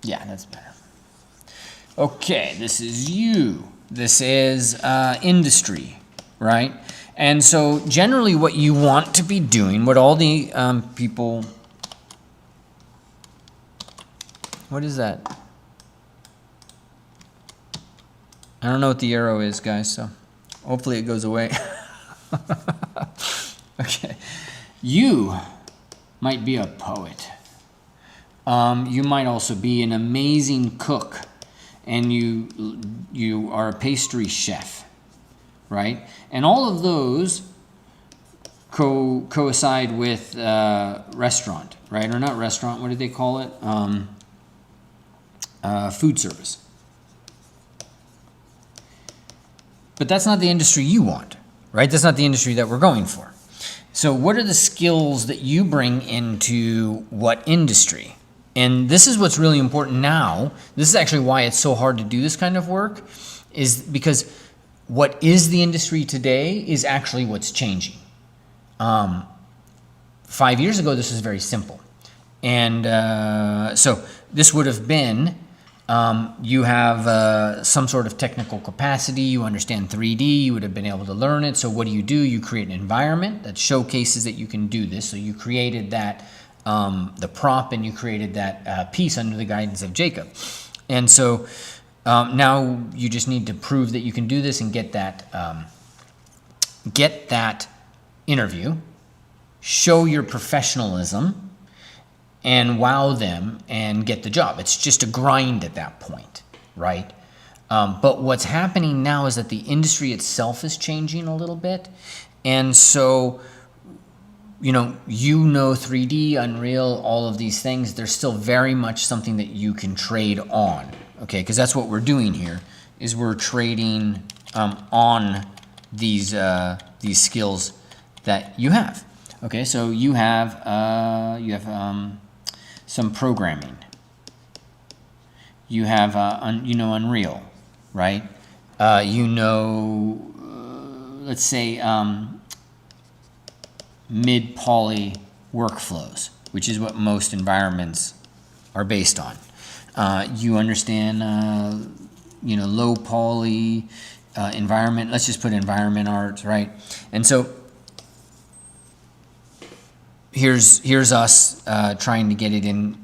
Yeah, that's better. Okay, this is you. This is industry, right? And so generally what you want to be doing, what all the people... What is that? I don't know what the arrow is, guys, so hopefully it goes away. Okay. You might be a poet. You might also be an amazing cook, and you are a pastry chef, right? And all of those coincide with restaurant, right? Or not restaurant, what do they call it? Food service. But that's not the industry you want, right? That's not the industry that we're going for. So what are the skills that you bring into what industry? And this is what's really important now. This is actually why it's so hard to do this kind of work, is because what is the industry today is actually what's changing. 5 years ago, this was very simple. And so this would have been, you have some sort of technical capacity, you understand 3D, you would have been able to learn it. So what do? You create an environment that showcases that you can do this. So you created that, the prop, and you created that piece under the guidance of Jacob. And so now you just need to prove that you can do this and get that interview, show your professionalism, and wow them and get the job. It's just a grind at that point, right? But what's happening now is that the industry itself is changing a little bit. And so, you know 3D, Unreal, all of these things, they're still very much something that you can trade on, okay? Because that's what we're doing here, is we're trading on these skills that you have. Okay, so you have some programming. You have Unreal, right? Let's say mid-poly workflows, which is what most environments are based on. You understand low poly environment. Let's just put environment art, right? And so here's us trying to get it in,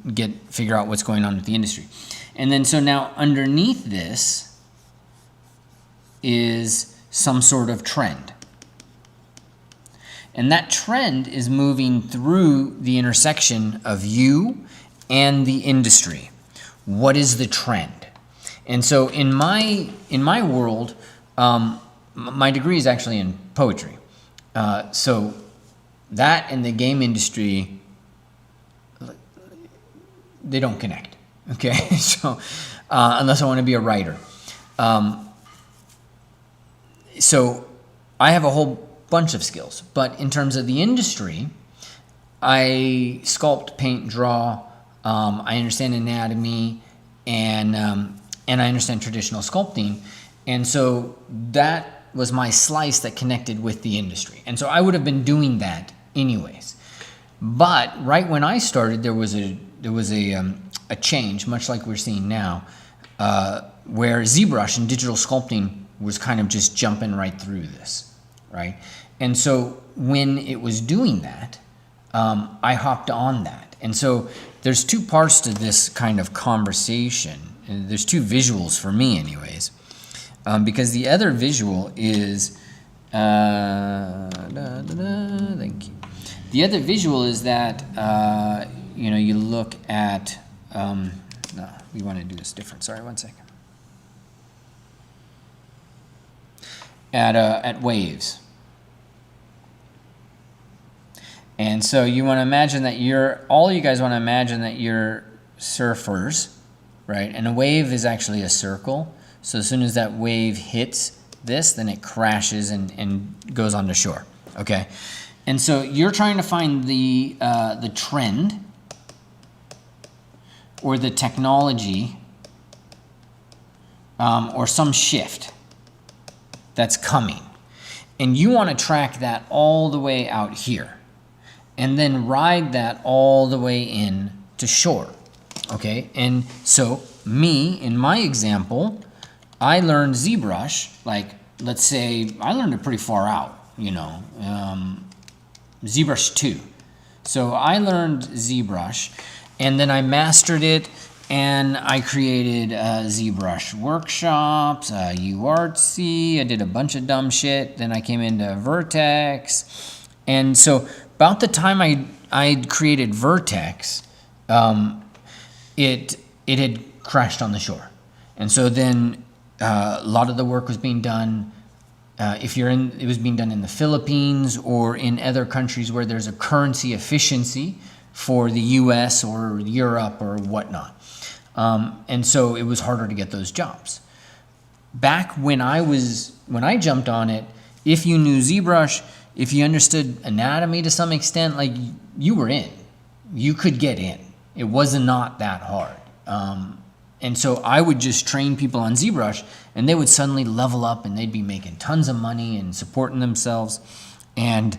figure out what's going on with the industry. And then so now underneath this is some sort of trend. And that trend is moving through the intersection of you and the industry. What is the trend? And so in my world, my degree is actually in poetry. So that and the game industry, they don't connect, okay? So unless I want to be a writer. So I have a whole bunch of skills, but in terms of the industry, I sculpt, paint, draw, I understand anatomy, and I understand traditional sculpting. And so that was my slice that connected with the industry. And so I would have been doing that anyways. But right when I started, there was a change, much like we're seeing now, where ZBrush and digital sculpting was kind of just jumping right through this, right? And so when it was doing that, I hopped on that. And so there's two parts to this kind of conversation. And there's two visuals for me anyways. Because the other visual is, thank you. The other visual is that, you look at, no, we want to do this different. Sorry, one second. At waves. And so you want to imagine that all you guys want to imagine that you're surfers, right? And a wave is actually a circle. So as soon as that wave hits this, then it crashes and goes on the shore, okay? And so you're trying to find the trend or the technology or some shift that's coming. And you want to track that all the way out here and then ride that all the way in to shore, okay? And so me, in my example, I learned ZBrush, like, let's say, I learned it pretty far out, ZBrush 2. So I learned ZBrush, and then I mastered it, and I created ZBrush workshops, UArtsy. I did a bunch of dumb shit. Then I came into Vertex. And so about the time I created Vertex, it had crashed on the shore. And so then a lot of the work was being done, it was being done in the Philippines or in other countries where there's a currency efficiency for the US or Europe or whatnot. And so it was harder to get those jobs. Back when I jumped on it, if you knew ZBrush, if you understood anatomy to some extent, like you were in. You could get in. It was not that hard. And so I would just train people on ZBrush, and they would suddenly level up, and they'd be making tons of money and supporting themselves, and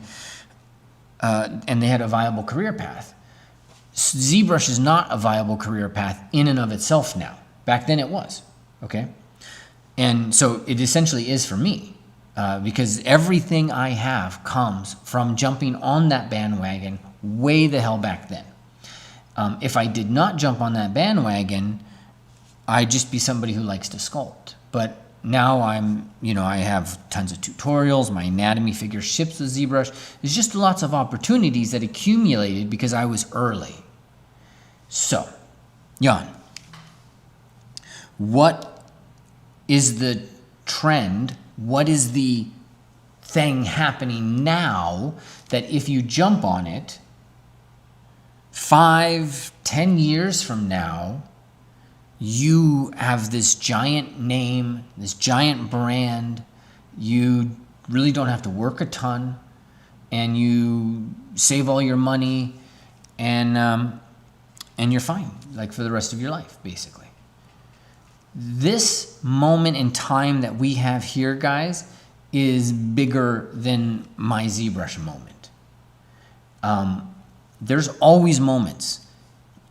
they had a viable career path. ZBrush is not a viable career path in and of itself now. Back then it was, okay? And so it essentially is for me, because everything I have comes from jumping on that bandwagon way the hell back then. If I did not jump on that bandwagon, I'd just be somebody who likes to sculpt. But now I have tons of tutorials. My anatomy figure ships with ZBrush. There's just lots of opportunities that accumulated because I was early. So, Jan, what is the trend? What is the thing happening now that if you jump on it, 5-10 years from now, you have this giant name, this giant brand, you really don't have to work a ton, and you save all your money, and you're fine, like for the rest of your life, basically. This moment in time that we have here, guys, is bigger than my ZBrush moment. There's always moments.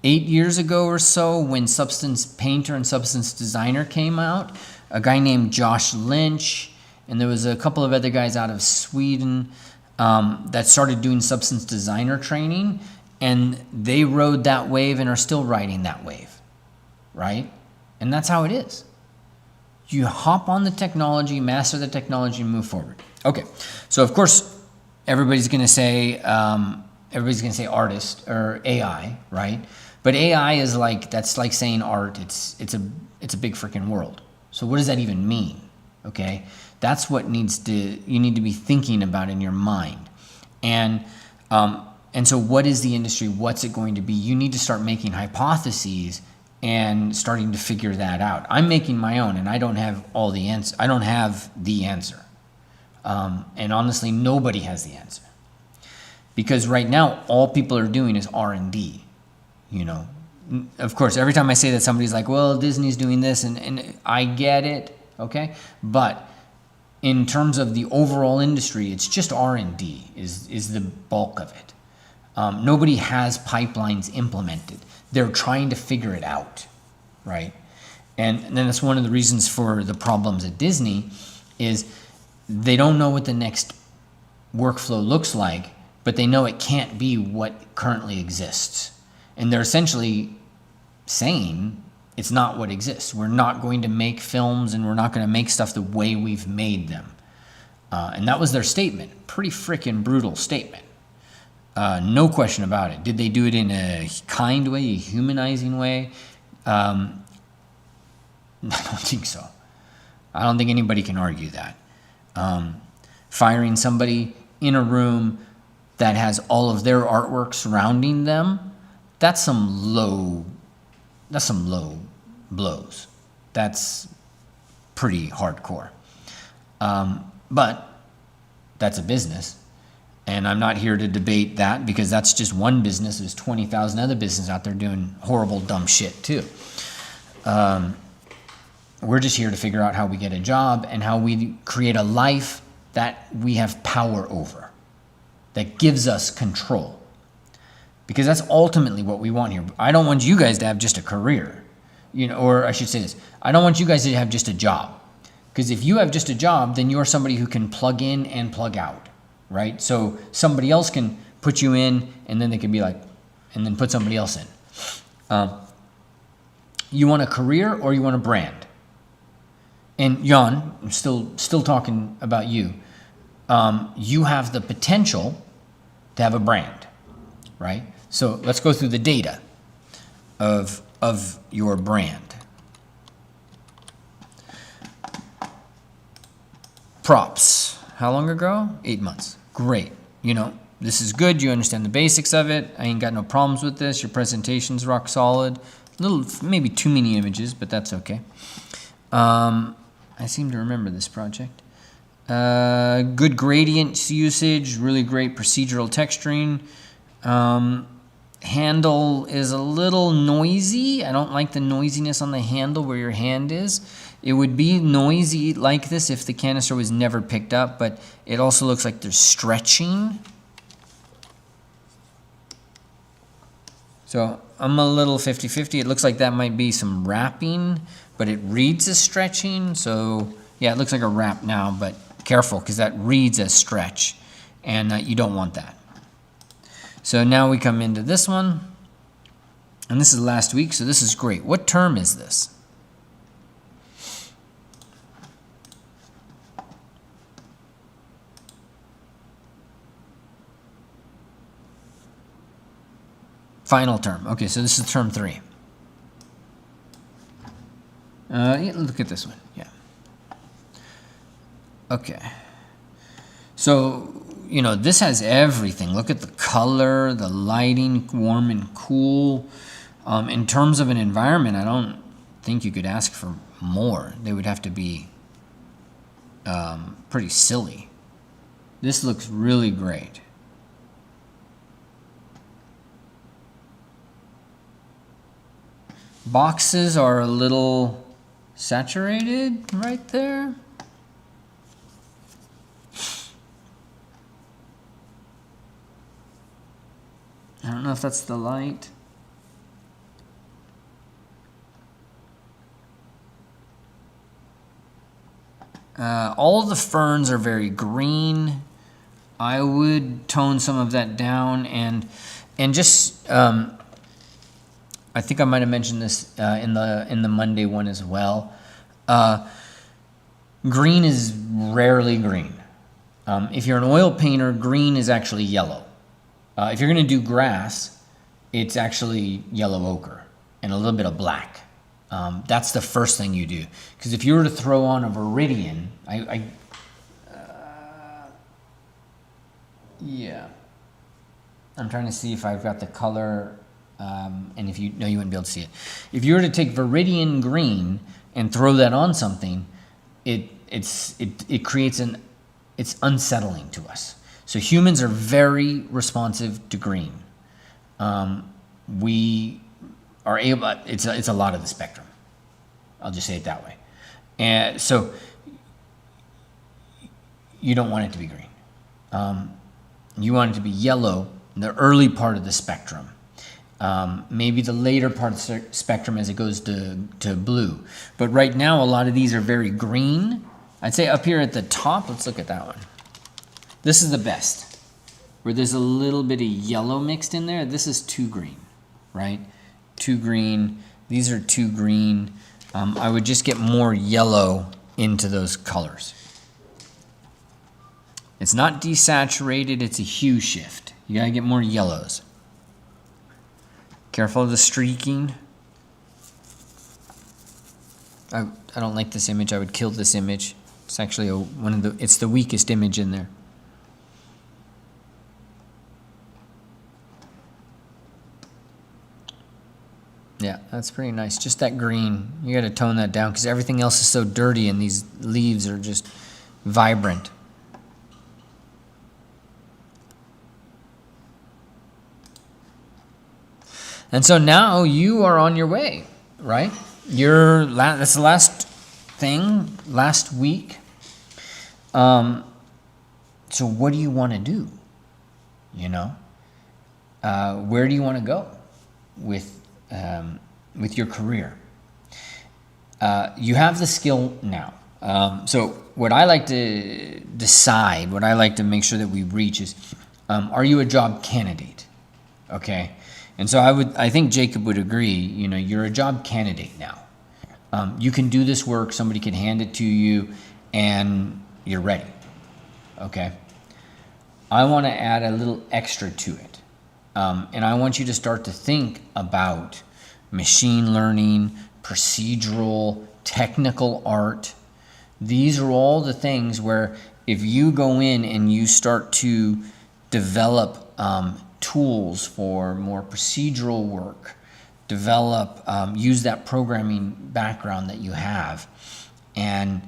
8 years ago or so, when Substance Painter and Substance Designer came out, a guy named Josh Lynch, and there was a couple of other guys out of Sweden that started doing Substance Designer training, and they rode that wave and are still riding that wave, right? And that's how it is. You hop on the technology, master the technology, and move forward. Okay, so of course, everybody's going to say artist or AI, right? But AI is that's like saying art. It's a big freaking world. So what does that even mean? Okay, that's what you need to be thinking about in your mind. And so what is the industry? What's it going to be? You need to start making hypotheses and starting to figure that out. I'm making my own, and I don't have all the answer. I don't have the answer. And honestly, nobody has the answer. Because right now, all people are doing is R&D. You know, of course, every time I say that, somebody's like, well, Disney's doing this, and I get it, okay? But in terms of the overall industry, it's just R&D is the bulk of it. Nobody has pipelines implemented. They're trying to figure it out, right? And then that's one of the reasons for the problems at Disney is they don't know what the next workflow looks like, but they know it can't be what currently exists. And they're essentially saying it's not what exists. We're not going to make films, and we're not going to make stuff the way we've made them. And that was their statement. Pretty freaking brutal statement. No question about it. Did they do it in a kind way, a humanizing way? I don't think so. I don't think anybody can argue that. Firing somebody in a room that has all of their artwork surrounding them, that's some low blows. That's pretty hardcore. But that's a business. And I'm not here to debate that, because that's just one business. There's 20,000 other businesses out there doing horrible, dumb shit too. We're just here to figure out how we get a job and how we create a life that we have power over, that gives us control. Because that's ultimately what we want here. I don't want you guys to have just a career, or I should say this. I don't want you guys to have just a job. Because if you have just a job, then you're somebody who can plug in and plug out, right? So somebody else can put you in, and then they can be like, and then put somebody else in. You want a career or you want a brand? And Jan, I'm still talking about you. You have the potential to have a brand, right? So let's go through the data of your brand. Props. How long ago? 8 months. Great. You know, this is good. You understand the basics of it. I ain't got no problems with this. Your presentation's rock solid. Maybe too many images, but that's okay. I seem to remember this project. Good gradients usage, really great procedural texturing. Handle is a little noisy. I don't like the noisiness on the handle where your hand is. It would be noisy like this if the canister was never picked up, but it also looks like there's stretching. So I'm a little 50-50. It looks like that might be some wrapping, but it reads as stretching. So yeah, it looks like a wrap now, but careful because that reads as stretch, and you don't want that. So now we come into this one, and this is last week, so this is great. What term is this? Final term. Okay, so this is term 3. Yeah, look at this one. Yeah. Okay. So, you know, this has everything. Look at the color, the lighting, warm and cool. In terms of an environment, I don't think you could ask for more. They would have to be pretty silly. This looks really great. Boxes are a little saturated right there. I don't know if that's the light. All the ferns are very green. I would tone some of that down and just I think I might have mentioned this in the Monday one as well. Green is rarely green. If you're an oil painter, green is actually yellow. If you're going to do grass, it's actually yellow ochre and a little bit of black. That's the first thing you do. Because if you were to throw on a Viridian, yeah. I'm trying to see if I've got the color, and if you know, you wouldn't be able to see it. If you were to take Viridian green and throw that on something, it creates it's unsettling to us. So humans are very responsive to green. We are able, it's a lot of the spectrum. I'll just say it that way. And so you don't want it to be green. You want it to be yellow in the early part of the spectrum. Maybe the later part of the spectrum as it goes to blue. But right now, a lot of these are very green. I'd say up here at the top, let's look at that one. This is the best, where there's a little bit of yellow mixed in there. This is too green, right? Too green. These are too green. I would just get more yellow into those colors. It's not desaturated, it's a hue shift. You gotta get more yellows. Careful of the streaking. I don't like this image. I would kill this image. It's actually it's the weakest image in there. Yeah, that's pretty nice. Just that green. You got to tone that down because everything else is so dirty and these leaves are just vibrant. And so now you are on your way, right? That's the last thing, last week. So what do you want to do? You know? Where do you want to go with your career? You have the skill now. So what I like to decide, what I like to make sure that we reach is, are you a job candidate? Okay. And so I think Jacob would agree, you know, you're a job candidate now. You can do this work, somebody can hand it to you, and you're ready, okay? I want to add a little extra to it. And I want you to start to think about machine learning, procedural, technical art. These are all the things where if you go in and you start to develop tools for more procedural work, use that programming background that you have, and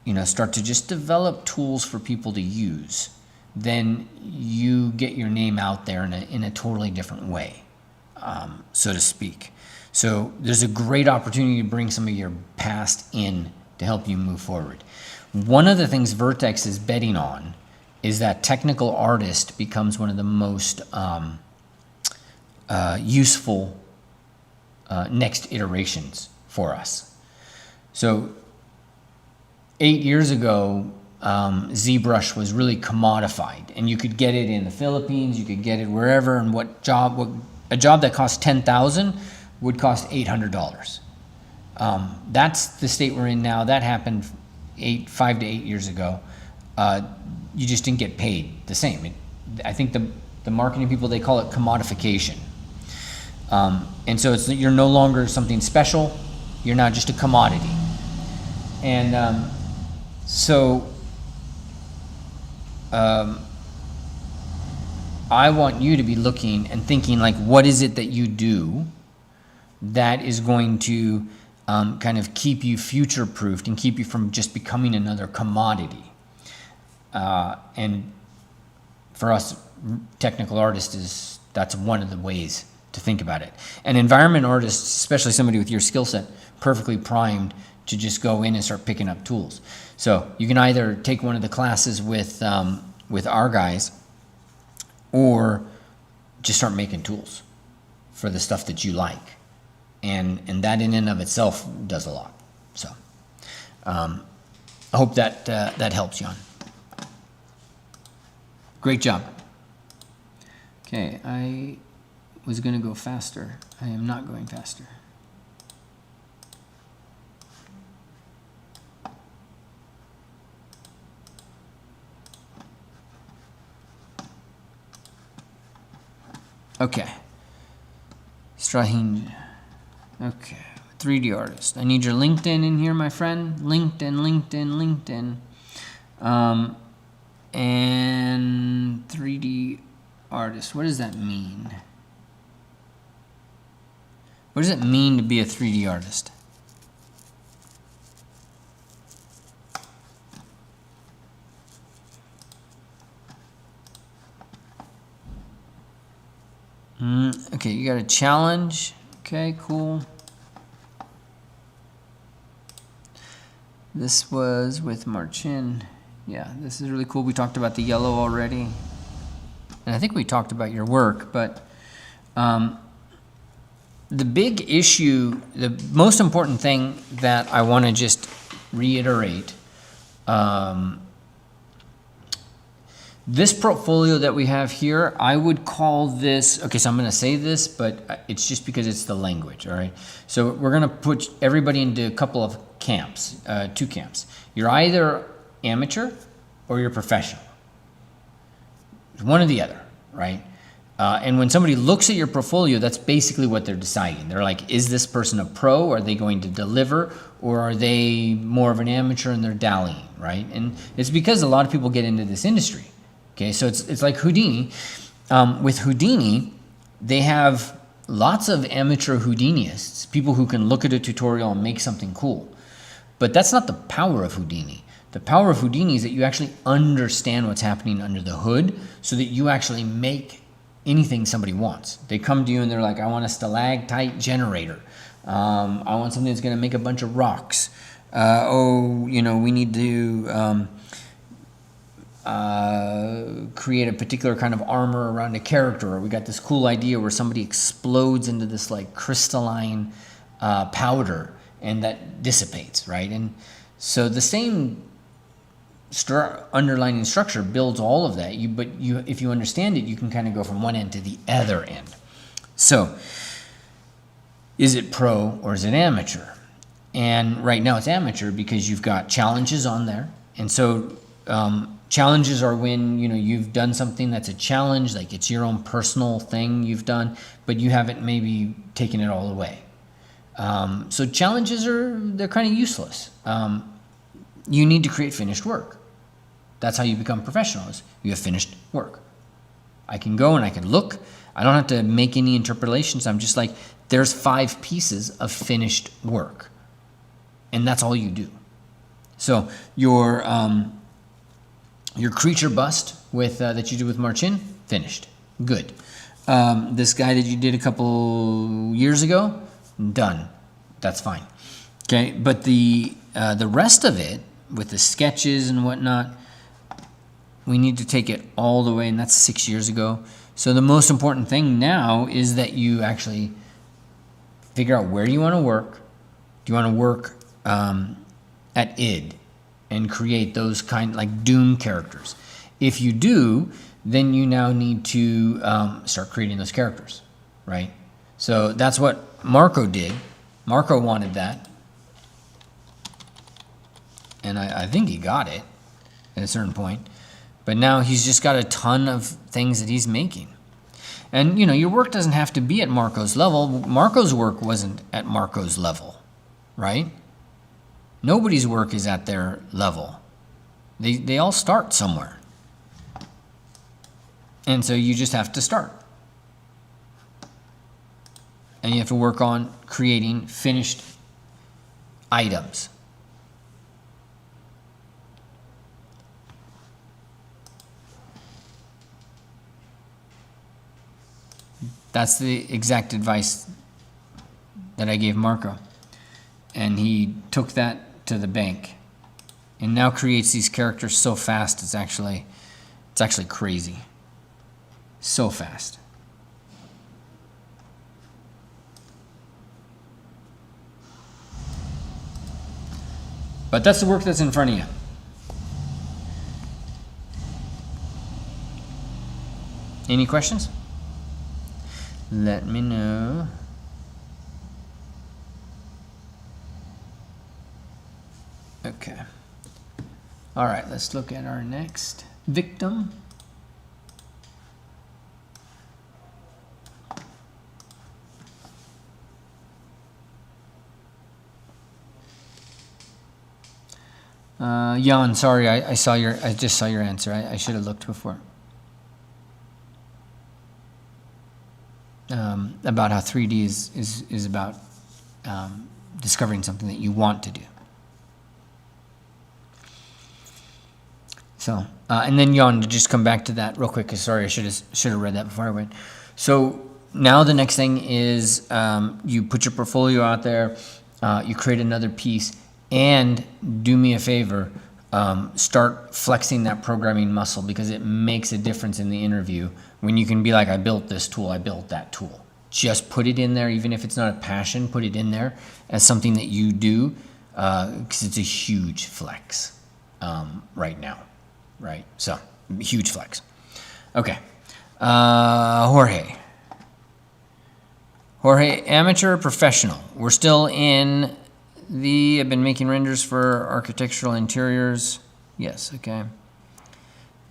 you know, start to just develop tools for people to use, then you get your name out there in a totally different way, so to speak. So there's a great opportunity to bring some of your past in to help you move forward. One of the things Vertex is betting on is that technical artist becomes one of the most useful next iterations for us. So 8 years ago, ZBrush was really commodified, and you could get it in the Philippines, you could get it wherever, and a job that cost $10,000 would cost $800. That's the state we're in now. That happened 5 to 8 years ago. You just didn't get paid the same. I think the marketing people, they call it commodification. And so you're no longer something special. You're now just a commodity. And I want you to be looking and thinking, like, what is it that you do that is going to kind of keep you future-proofed and keep you from just becoming another commodity. And for us, technical artists, that's one of the ways to think about it. And environment artists, especially somebody with your skill set, perfectly primed to just go in and start picking up tools. So you can either take one of the classes with our guys, or just start making tools for the stuff that you like. And that in and of itself does a lot. So I hope that helps, Jan. Great job. Okay, I was going to go faster. I am not going faster. Okay. Strahin. Okay. 3D artist. I need your LinkedIn in here, my friend. LinkedIn. And 3D artist. What does that mean? What does it mean to be a 3D artist? Okay, you got a challenge. Okay, cool. This was with Marcin. Yeah, this is really cool. We talked about the yellow already. And I think we talked about your work, but the big issue, the most important thing that I want to just reiterate, this portfolio that we have here, I would call this, okay, so I'm going to say this, but it's just because it's the language, all right? So we're going to put everybody into a couple of camps, 2 camps. You're either amateur or you're professional. One or the other, right? And when somebody looks at your portfolio, that's basically what they're deciding. They're like, is this person a pro? Are they going to deliver? Or are they more of an amateur and they're dallying, right? And it's because a lot of people get into this industry. Okay, so it's like Houdini. With Houdini, they have lots of amateur Houdinists, people who can look at a tutorial and make something cool. But that's not the power of Houdini. The power of Houdini is that you actually understand what's happening under the hood so that you actually make anything somebody wants. They come to you and they're like, I want a stalactite generator. I want something that's going to make a bunch of rocks. We need to create a particular kind of armor around a character, or we got this cool idea where somebody explodes into this like crystalline powder and that dissipates, right? And so the same underlying structure builds all of that. If you understand it, you can kind of go from one end to the other end. So is it pro or is it amateur? And right now it's amateur because you've got challenges on there. And so challenges are when, you know, you've done something that's a challenge, like it's your own personal thing you've done, but you haven't maybe taken it all the way. So challenges they're kind of useless. You need to create finished work. That's how you become professionals. You have finished work. I can go and I can look. I don't have to make any interpolations. I'm just like, there's 5 pieces of finished work. And that's all you do. So your creature bust with that you did with Marcin, finished. Good. This guy that you did a couple years ago, done. That's fine. Okay, but the rest of it, with the sketches and whatnot, we need to take it all the way, and that's 6 years ago. So the most important thing now is that you actually figure out where you want to work. Do you want to work at id and create those kind, like Doom characters? If you do, then you now need to start creating those characters, right? So that's what Marco did. Marco wanted that. And I think he got it at a certain point. But now he's just got a ton of things that he's making. And, you know, your work doesn't have to be at Marco's level. Marco's work wasn't at Marco's level, right? Nobody's work is at their level. They all start somewhere. And so you just have to start. And you have to work on creating finished items. That's the exact advice that I gave Marco. And he took that to the bank. And now creates these characters so fast, it's actually crazy. So fast. But that's the work that's in front of you. Any questions? Let me know. Okay. All right, let's look at our next victim. Jan, sorry, I just saw your answer. I should have looked before. About how 3D is about discovering something that you want to do. So, and then Jan, to just come back to that real quick, because sorry, I should have read that before I went. So now the next thing is you put your portfolio out there, you create another piece, and do me a favor, start flexing that programming muscle, because it makes a difference in the interview when you can be like, I built this tool, I built that tool. Just put it in there, even if it's not a passion, put it in there as something that you do, because it's a huge flex right now, right? So, huge flex. Okay. Jorge, amateur or professional? We're still in I've been making renders for architectural interiors. Yes, okay.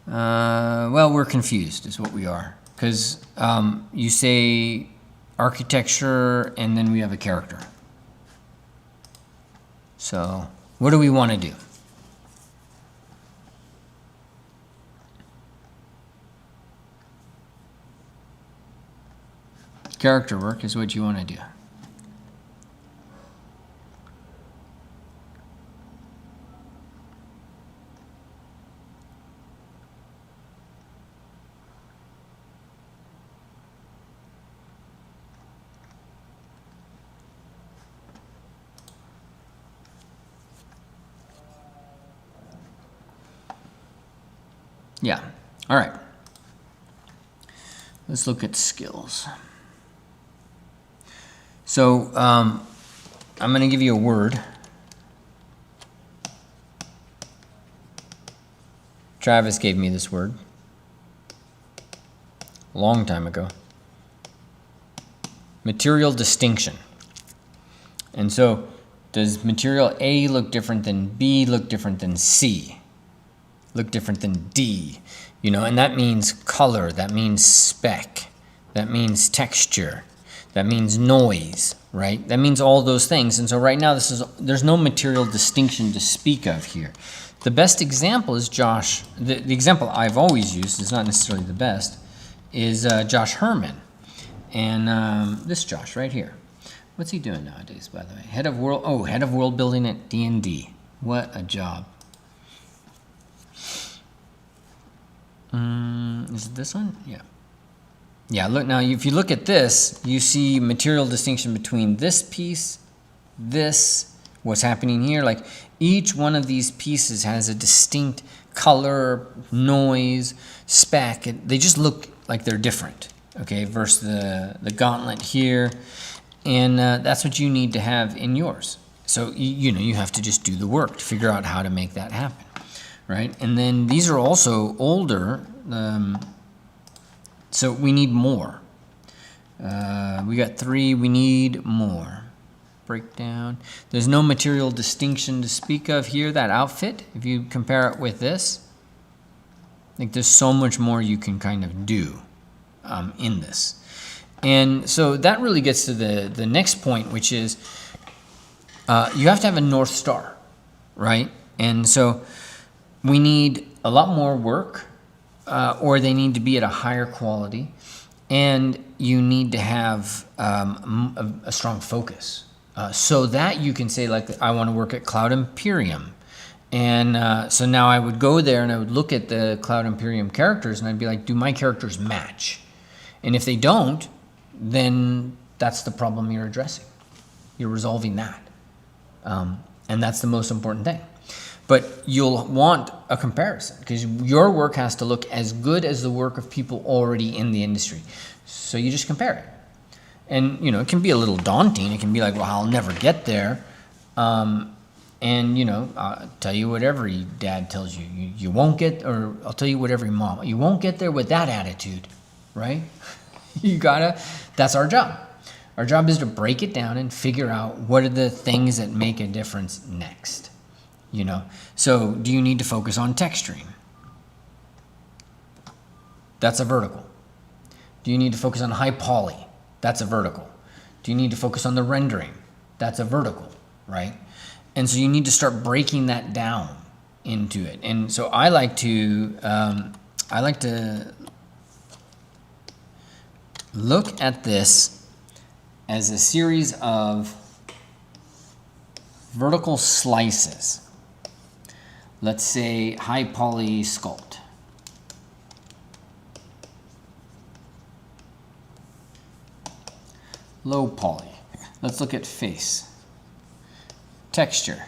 Well, we're confused is what we are. Because you say architecture and then we have a character. So what do we want to do? Character work is what you want to do. Yeah, all right. Let's look at skills. So I'm going to give you a word. Travis gave me this word a long time ago. Material distinction. And so does material A look different than B, look different than C, look different than D? You know, and that means color, that means spec, that means texture, that means noise, right? That means all those things. And so right now there's no material distinction to speak of here. The best example is Josh, the example I've always used, is not necessarily the best, is Josh Herman. And this Josh right here. What's he doing nowadays, by the way? Head of world building at D&D. What a job. Is it this one? Yeah. Yeah, look now, if you look at this, you see material distinction between this piece, this, what's happening here. Like each one of these pieces has a distinct color, noise, spec. They just look like they're different, okay, versus the gauntlet here. And that's what you need to have in yours. So, you know, you have to just do the work to figure out how to make that happen, right? And then these are also older, so we need more. We got 3, we need more. Breakdown. There's no material distinction to speak of here, that outfit. If you compare it with this, like there's so much more you can kind of do in this. And so that really gets to the next point, which is you have to have a North Star, right? And so we need a lot more work, or they need to be at a higher quality, and you need to have a strong focus. So that you can say, like, I want to work at Cloud Imperium. And so now I would go there and I would look at the Cloud Imperium characters and I'd be like, do my characters match? And if they don't, then that's the problem you're addressing. You're resolving that. And that's the most important thing. But you'll want a comparison because your work has to look as good as the work of people already in the industry. So you just compare it. And, you know, it can be a little daunting. It can be like, well, I'll never get there. And, you know, I'll tell you what every dad tells you. You won't get, or I'll tell you what every mom, you won't get there with that attitude, right? That's our job. Our job is to break it down and figure out what are the things that make a difference next, you know? So do you need to focus on texturing? That's a vertical. Do you need to focus on high poly? That's a vertical. Do you need to focus on the rendering? That's a vertical, right? And so you need to start breaking that down into it. And so I like to look at this as a series of vertical slices. Let's say high poly sculpt. Low poly. Let's look at face. Texture.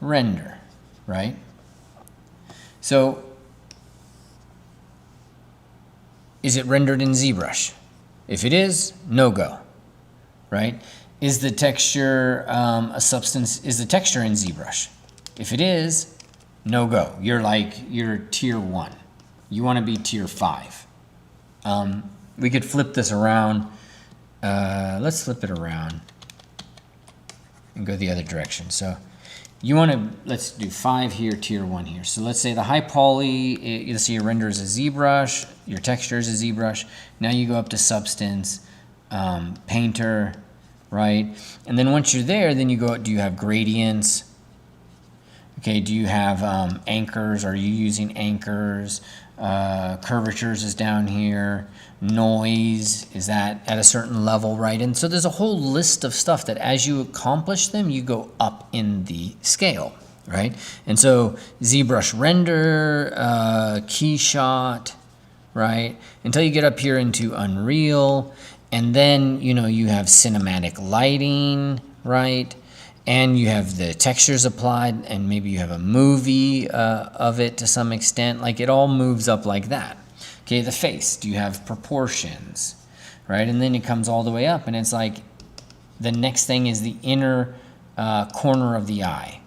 Render, right? So, is it rendered in ZBrush? If it is, no go, right? Is the texture a substance? Is the texture in ZBrush? If it is, no go. You're tier 1. You want to be tier 5. We could flip this around. Let's flip it around and go the other direction. So you want to, let's do 5 here, tier 1 here. So let's say the high poly, you'll see your render is a ZBrush, your texture is a ZBrush. Now you go up to substance, painter, right? And then once you're there, then you go, do you have gradients? Okay, do you have anchors? Are you using anchors? Curvatures is down here. Noise, is that at a certain level, right? And so there's a whole list of stuff that as you accomplish them, you go up in the scale, right? And so ZBrush render, key shot, right? Until you get up here into Unreal, and then, you know, you have cinematic lighting, right? And you have the textures applied, and maybe you have a movie of it to some extent. Like it all moves up like that. Okay, the face, do you have proportions, right? And then it comes all the way up, and it's like the next thing is the inner corner of the eye.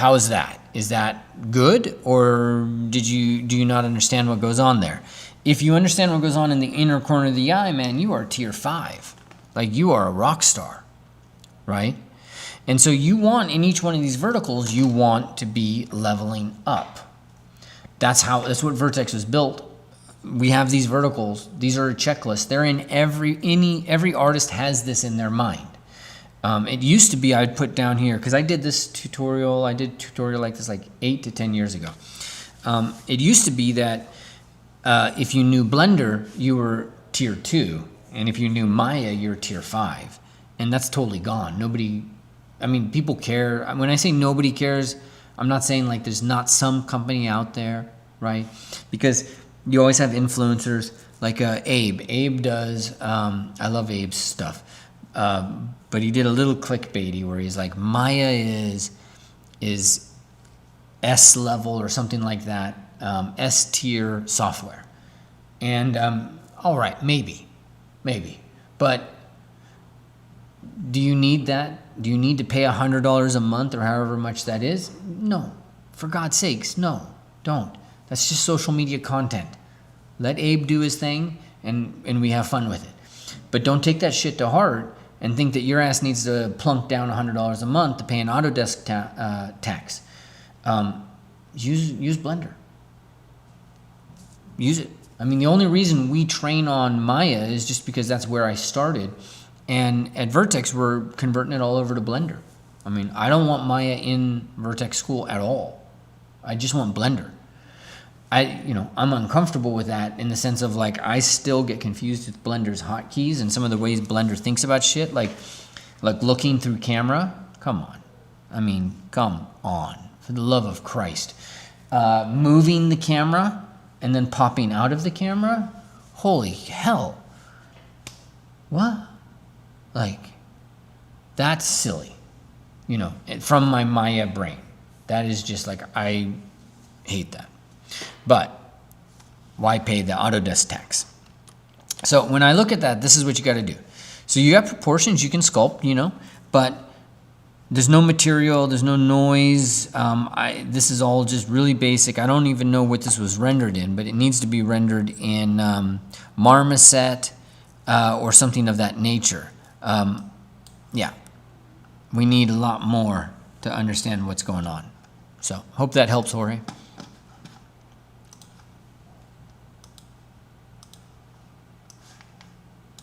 how is that? Is that good, or do you not understand what goes on there? If you understand what goes on in the inner corner of the eye, man, you are tier 5. Like, you are a rock star, right? And so you want, in each one of these verticals, you want to be leveling up. That's what Vertex was built. We have these verticals. These are a checklist. They're in every artist has this in their mind. It used to be, I'd put down here, because I did a tutorial like this like 8 to 10 years ago. It used to be that if you knew Blender, you were tier 2, and if you knew Maya, you're tier 5. And that's totally gone. People care. When I say nobody cares, I'm not saying like there's not some company out there, right? Because you always have influencers like Abe. Abe does, I love Abe's stuff. But he did a little clickbaity where he's like, Maya is S level or something like that, S tier software. And all right, maybe. But do you need that? Do you need to pay $100 a month or however much that is? No. For God's sakes, no, don't. That's just social media content. Let Abe do his thing, and we have fun with it. But don't take that shit to heart and think that your ass needs to plunk down $100 a month to pay an Autodesk tax. Use Blender. Use it. The only reason we train on Maya is just because that's where I started. And at Vertex, we're converting it all over to Blender. I don't want Maya in Vertex school at all. I just want Blender. I'm uncomfortable with that in the sense of like I still get confused with Blender's hotkeys and some of the ways Blender thinks about shit, like looking through camera. Come on. Come on. For the love of Christ. Moving the camera and then popping out of the camera? Holy hell. What? That's silly. From my Maya brain. That is just like, I hate that. But why pay the Autodesk tax? So when I look at that, this is what you got to do. So you have proportions, you can sculpt, but there's no material, there's no noise. This is all just really basic. I don't even know what this was rendered in, but it needs to be rendered in Marmoset or something of that nature. Yeah, we need a lot more to understand what's going on. So hope that helps, Jorge.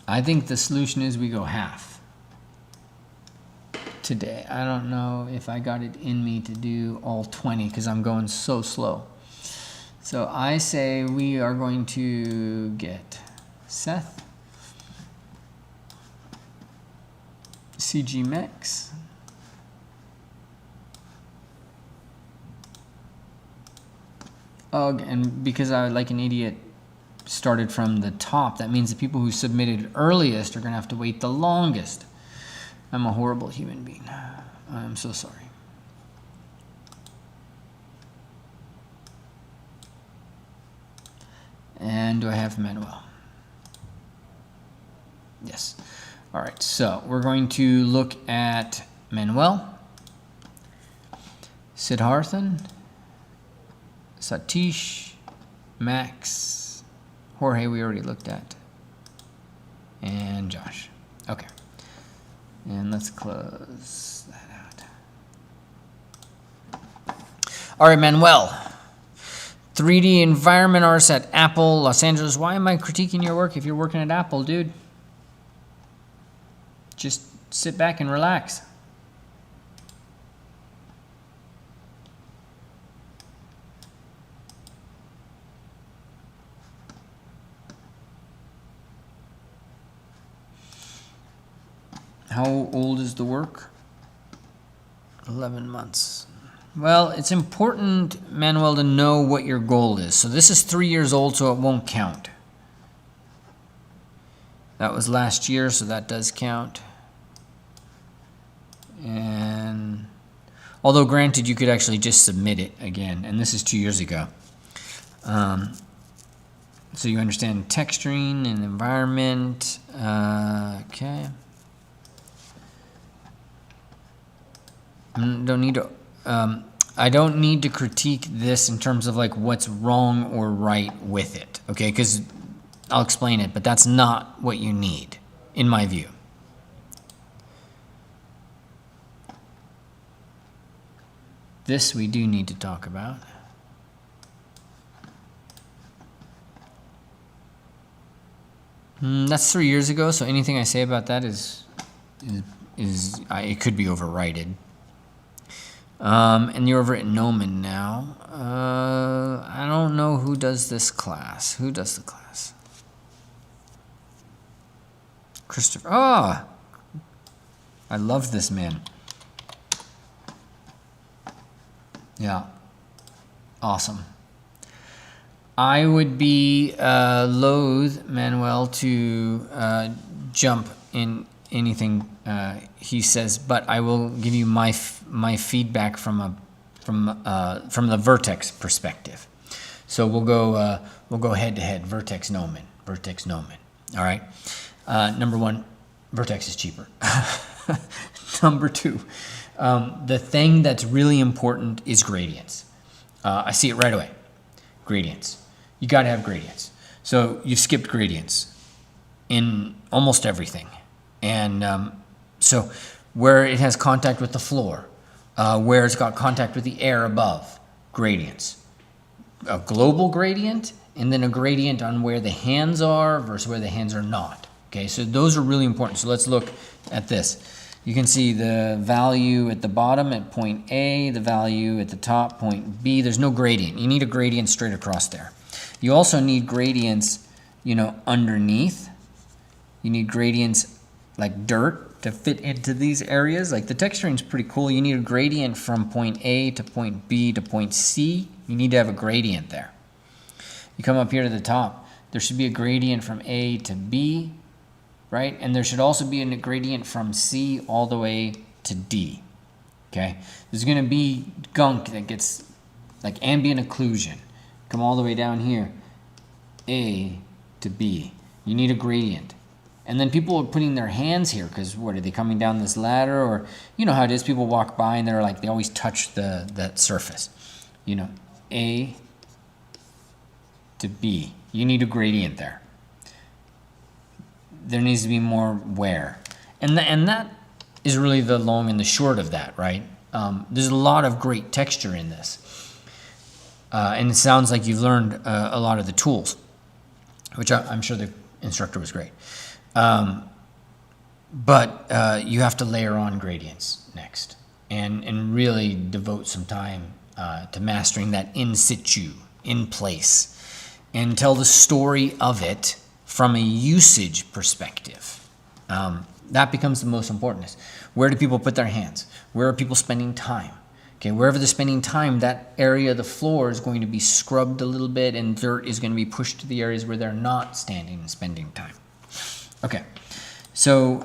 I think the solution is we go half today. I don't know if I got it in me to do all 20 because I'm going so slow. So I say we are going to get Seth, CG Mix, Ugh, and because I, like an idiot, started from the top, that means the people who submitted earliest are going to have to wait the longest. I'm a horrible human being. I'm so sorry. And do I have Manuel? Yes. All right, so we're going to look at Manuel, Siddharthan, Satish, Max, Jorge we already looked at, and Josh. Okay. And let's close that out. All right, Manuel. 3D environment artist at Apple, Los Angeles. Why am I critiquing your work if you're working at Apple, dude? Just sit back and relax. How old is the work? 11 months. Well, it's important, Manuel, to know what your goal is. So this is 3 years old, so it won't count. That was last year, so that does count. And although granted, you could actually just submit it again, and this is 2 years ago. So you understand texturing and environment. Okay. Don't need to. I don't need to critique this in terms of like what's wrong or right with it, okay? Because I'll explain it, but that's not what you need, in my view. This we do need to talk about. That's 3 years ago, so anything I say about that it could be overridden. And you're over at Noman now. I don't know who does this class. Who does the class? Christopher. Ah! I love this man. Yeah. Awesome. I would be loath, Manuel, to jump in anything he says, but I will give you my feedback from the Vertex perspective. So we'll go head to head. Vertex Noman. All right. Number one, Vertex is cheaper. Number two, the thing that's really important is gradients. I see it right away. Gradients. You got to have gradients. So you've skipped gradients in almost everything. And so where it has contact with the floor, where it's got contact with the air above, gradients. A global gradient, and then a gradient on where the hands are versus where the hands are not. Okay, so those are really important. So let's look at this. You can see the value at the bottom at point A, the value at the top, point B. There's no gradient. You need a gradient straight across there. You also need gradients, underneath. You need gradients like dirt to fit into these areas. Like the texturing is pretty cool. You need a gradient from point A to point B to point C. You need to have a gradient there. You come up here to the top. There should be a gradient from A to B, right? And there should also be a gradient from C all the way to D, okay? There's gonna be gunk that gets like ambient occlusion. Come all the way down here, A to B. You need a gradient. And then people are putting their hands here because what, are they coming down this ladder? Or you know how it is, people walk by and they're like, they always touch that surface. A to B. You need a gradient there. There needs to be more wear. And that is really the long and the short of that, right? There's a lot of great texture in this. And it sounds like you've learned a lot of the tools, which I'm sure the instructor was great. But you have to layer on gradients next and really devote some time to mastering that in situ, in place, and tell the story of it from a usage perspective. That becomes the most important. Where do people put their hands? Where are people spending time? Okay, wherever they're spending time, that area of the floor is going to be scrubbed a little bit and dirt is going to be pushed to the areas where they're not standing and spending time. Okay, so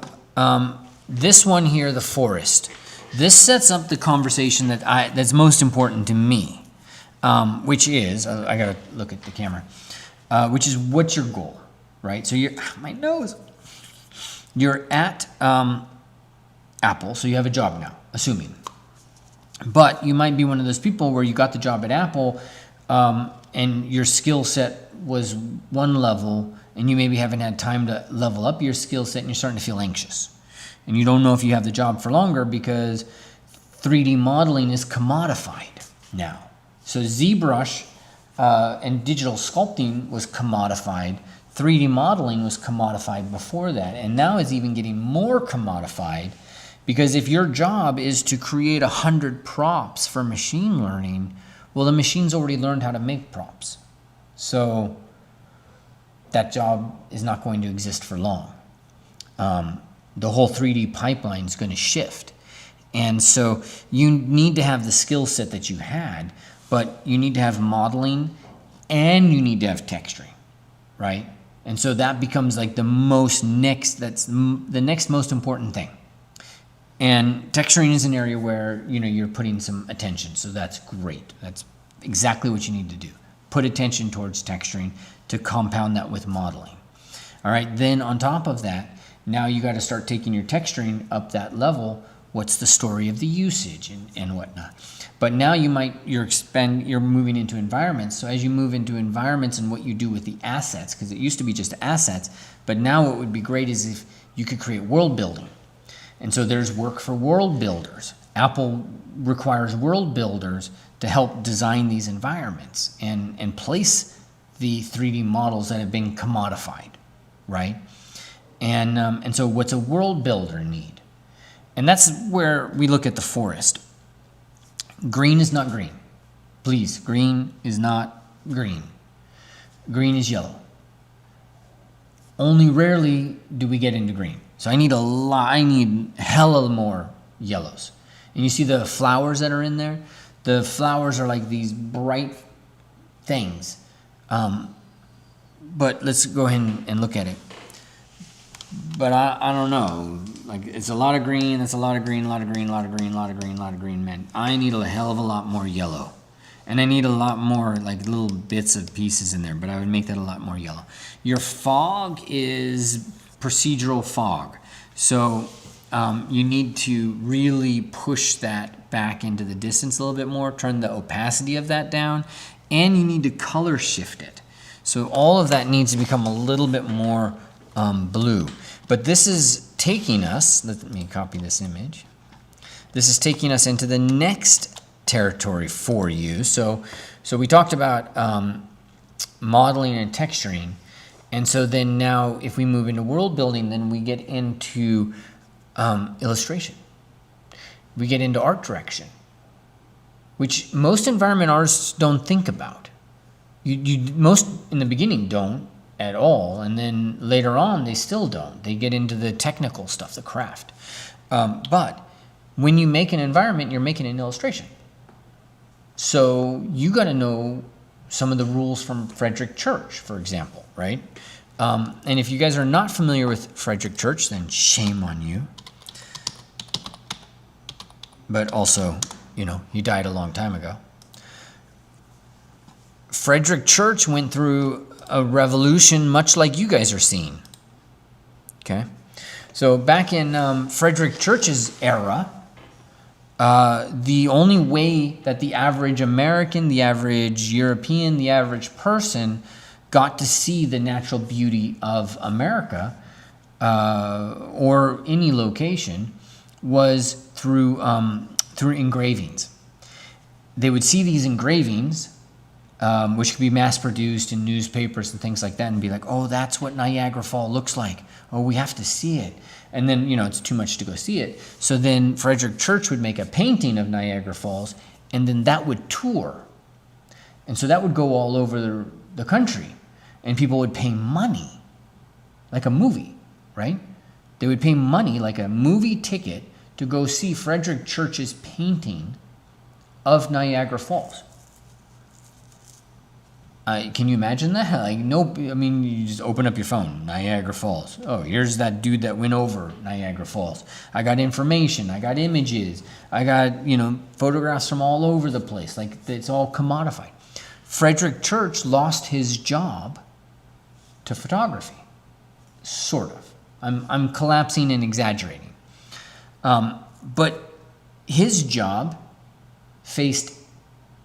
this one here, the forest, this sets up the conversation that's most important to me, which is, I gotta look at the camera, which is what's your goal, right? So my nose. You're at Apple, so you have a job now, assuming. But you might be one of those people where you got the job at Apple and your skill set was one level and you maybe haven't had time to level up your skill set and you're starting to feel anxious. And you don't know if you have the job for longer because 3D modeling is commodified now. So ZBrush and digital sculpting was commodified. 3D modeling was commodified before that. And now it's even getting more commodified. Because if your job is to create 100 props for machine learning, well, the machine's already learned how to make props. So that job is not going to exist for long. The whole 3D pipeline is going to shift. And so you need to have the skill set that you had, but you need to have modeling and you need to have texturing, right? And so that becomes like the next most important thing. And texturing is an area where, you're putting some attention. So that's great. That's exactly what you need to do. Put attention towards texturing to compound that with modeling. All right. Then on top of that, now you got to start taking your texturing up that level what's the story of the usage and whatnot. But now you're moving into environments. So as you move into environments and what you do with the assets, because it used to be just assets, but now what would be great is if you could create world building. And so there's work for world builders. Apple requires world builders to help design these environments and place the 3D models that have been commodified, right? And so what's a world builder need? And that's where we look at the forest. Green is not green. Please, green is not green. Green is yellow. Only rarely do we get into green. So I need hella more yellows. And you see the flowers that are in there? The flowers are like these bright things. But let's go ahead and look at it. But I don't know. Like, it's a lot of green, that's a lot of green, a lot of green, a lot of green, a lot of green, a lot of green, man. I need a hell of a lot more yellow. And I need a lot more, like, little bits of pieces in there, but I would make that a lot more yellow. Your fog is procedural fog. So you need to really push that back into the distance a little bit more, turn the opacity of that down, and you need to color shift it. So all of that needs to become a little bit more blue. But this is taking us, let me copy this image. This is taking us into the next territory for you. So we talked about modeling and texturing. And so then now if we move into world building, then we get into illustration. We get into art direction, which most environment artists don't think about. Most in the beginning don't at all, and then later on they still don't. They get into the technical stuff, the craft. But when you make an environment, you're making an illustration. So you got to know some of the rules from Frederick Church, for example, right? And if you guys are not familiar with Frederick Church, then shame on you. But also, he died a long time ago. Frederick Church went through a revolution much like you guys are seeing. Okay? So back in Frederick Church's era, the only way that the average American, the average European, the average person got to see the natural beauty of America or any location was through engravings. They would see these engravings, which could be mass-produced in newspapers and things like that, and be like, oh, that's what Niagara Falls looks like. Oh, we have to see it. And then, it's too much to go see it. So then Frederick Church would make a painting of Niagara Falls, and then that would tour. And so that would go all over the country, and people would pay money, like a movie, right? They would pay money, like a movie ticket, to go see Frederick Church's painting of Niagara Falls. Can you imagine that? Like, you just open up your phone, Niagara Falls. Oh, here's that dude that went over Niagara Falls. I got information, I got images, I got, photographs from all over the place. Like, it's all commodified. Frederick Church lost his job to photography, sort of. I'm collapsing and exaggerating. But his job faced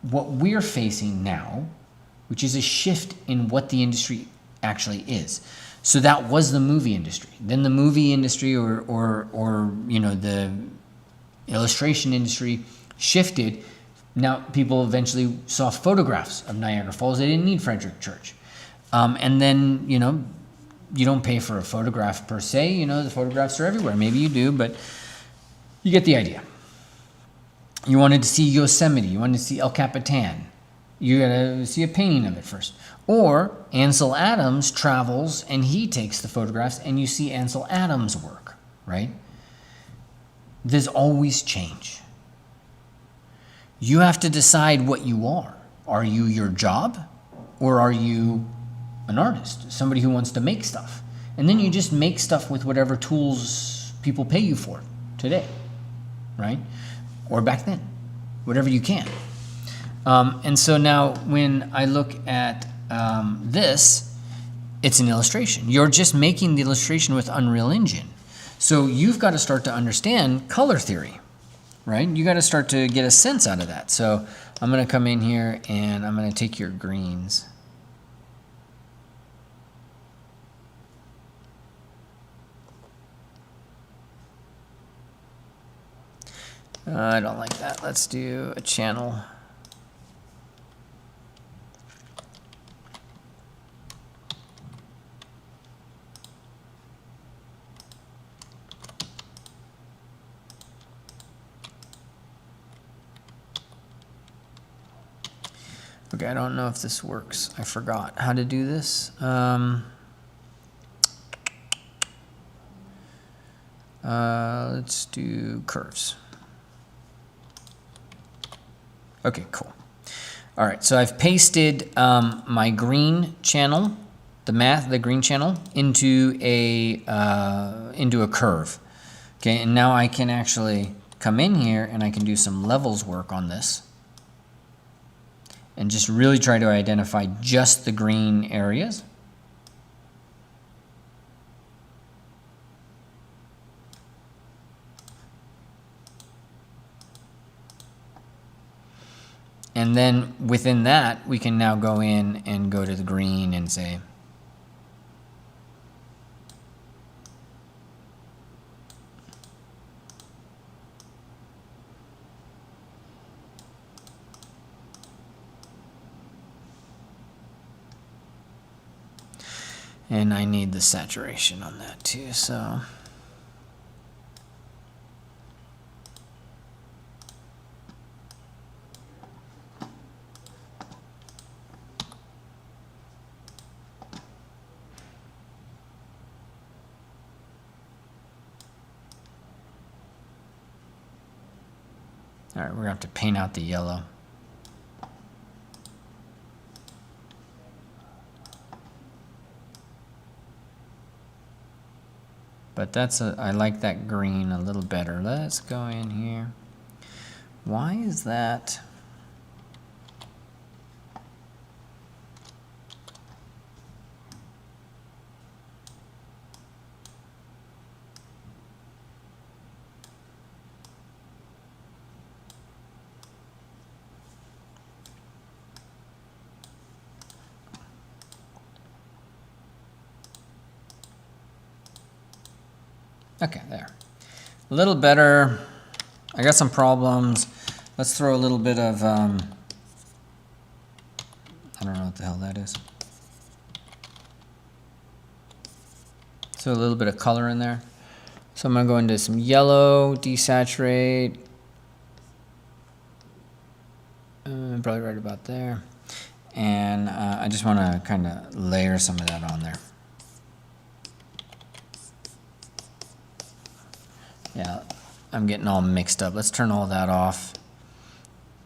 what we're facing now, which is a shift in what the industry actually is. So that was the movie industry. Then the movie industry or the illustration industry shifted. Now people eventually saw photographs of Niagara Falls. They didn't need Frederick Church. And then, you don't pay for a photograph per se. The photographs are everywhere. Maybe you do, but you get the idea. You wanted to see Yosemite. You wanted to see El Capitan. You gotta see a painting of it first. Or Ansel Adams travels and he takes the photographs and you see Ansel Adams' work, right? There's always change. You have to decide what you are. Are you your job? Or are you an artist? Somebody who wants to make stuff. And then you just make stuff with whatever tools people pay you for today, right? Or back then, whatever you can. And so now when I look at this, it's an illustration. You're just making the illustration with Unreal Engine. So you've got to start to understand color theory. right? You got to start to get a sense out of that. So I'm going to come in here and I'm going to take your greens. I don't like that. Let's do a channel. Okay, I don't know if this works. I forgot how to do this. Let's do curves. Okay, cool. All right, so I've pasted my green channel, the green channel, into a curve. Okay, and now I can actually come in here and I can do some levels work on this, and just really try to identify just the green areas. And then within that, we can now go in and go to the green and say, and I need the saturation on that too, so. All right, we're gonna have to paint out the yellow. But I like that green a little better. Let's go in here. Why is that? Okay, there. A little better. I got some problems. Let's throw a little bit of, I don't know what the hell that is. So a little bit of color in there. So I'm gonna go into some yellow, desaturate. Probably right about there. And I just wanna kind of layer some of that on there. Yeah, I'm getting all mixed up. Let's turn all that off.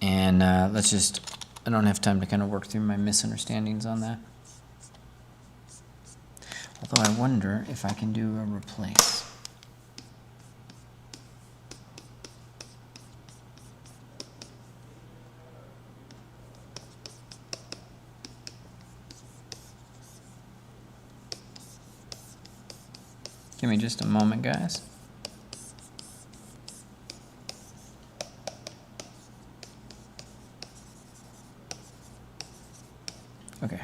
And let's just, I don't have time to kind of work through my misunderstandings on that. Although I wonder if I can do a replace. Give me just a moment, guys. Okay.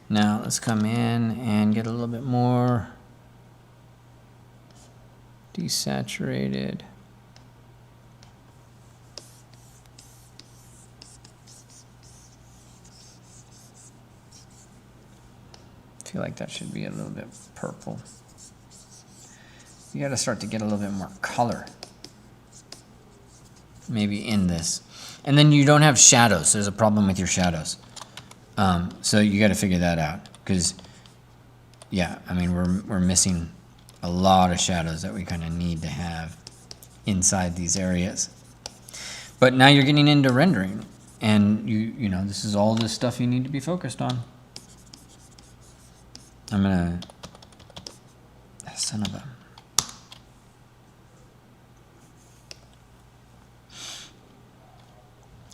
Now let's come in and get a little bit more desaturated. I feel like that should be a little bit purple. You gotta start to get a little bit more color. Maybe in this. And then you don't have shadows. There's a problem with your shadows. So you got to figure that out, because, yeah, I mean, we're missing a lot of shadows that we kind of need to have inside these areas. But now you're getting into rendering, and you know, this is all this stuff you need to be focused on. I'm gonna, son of a.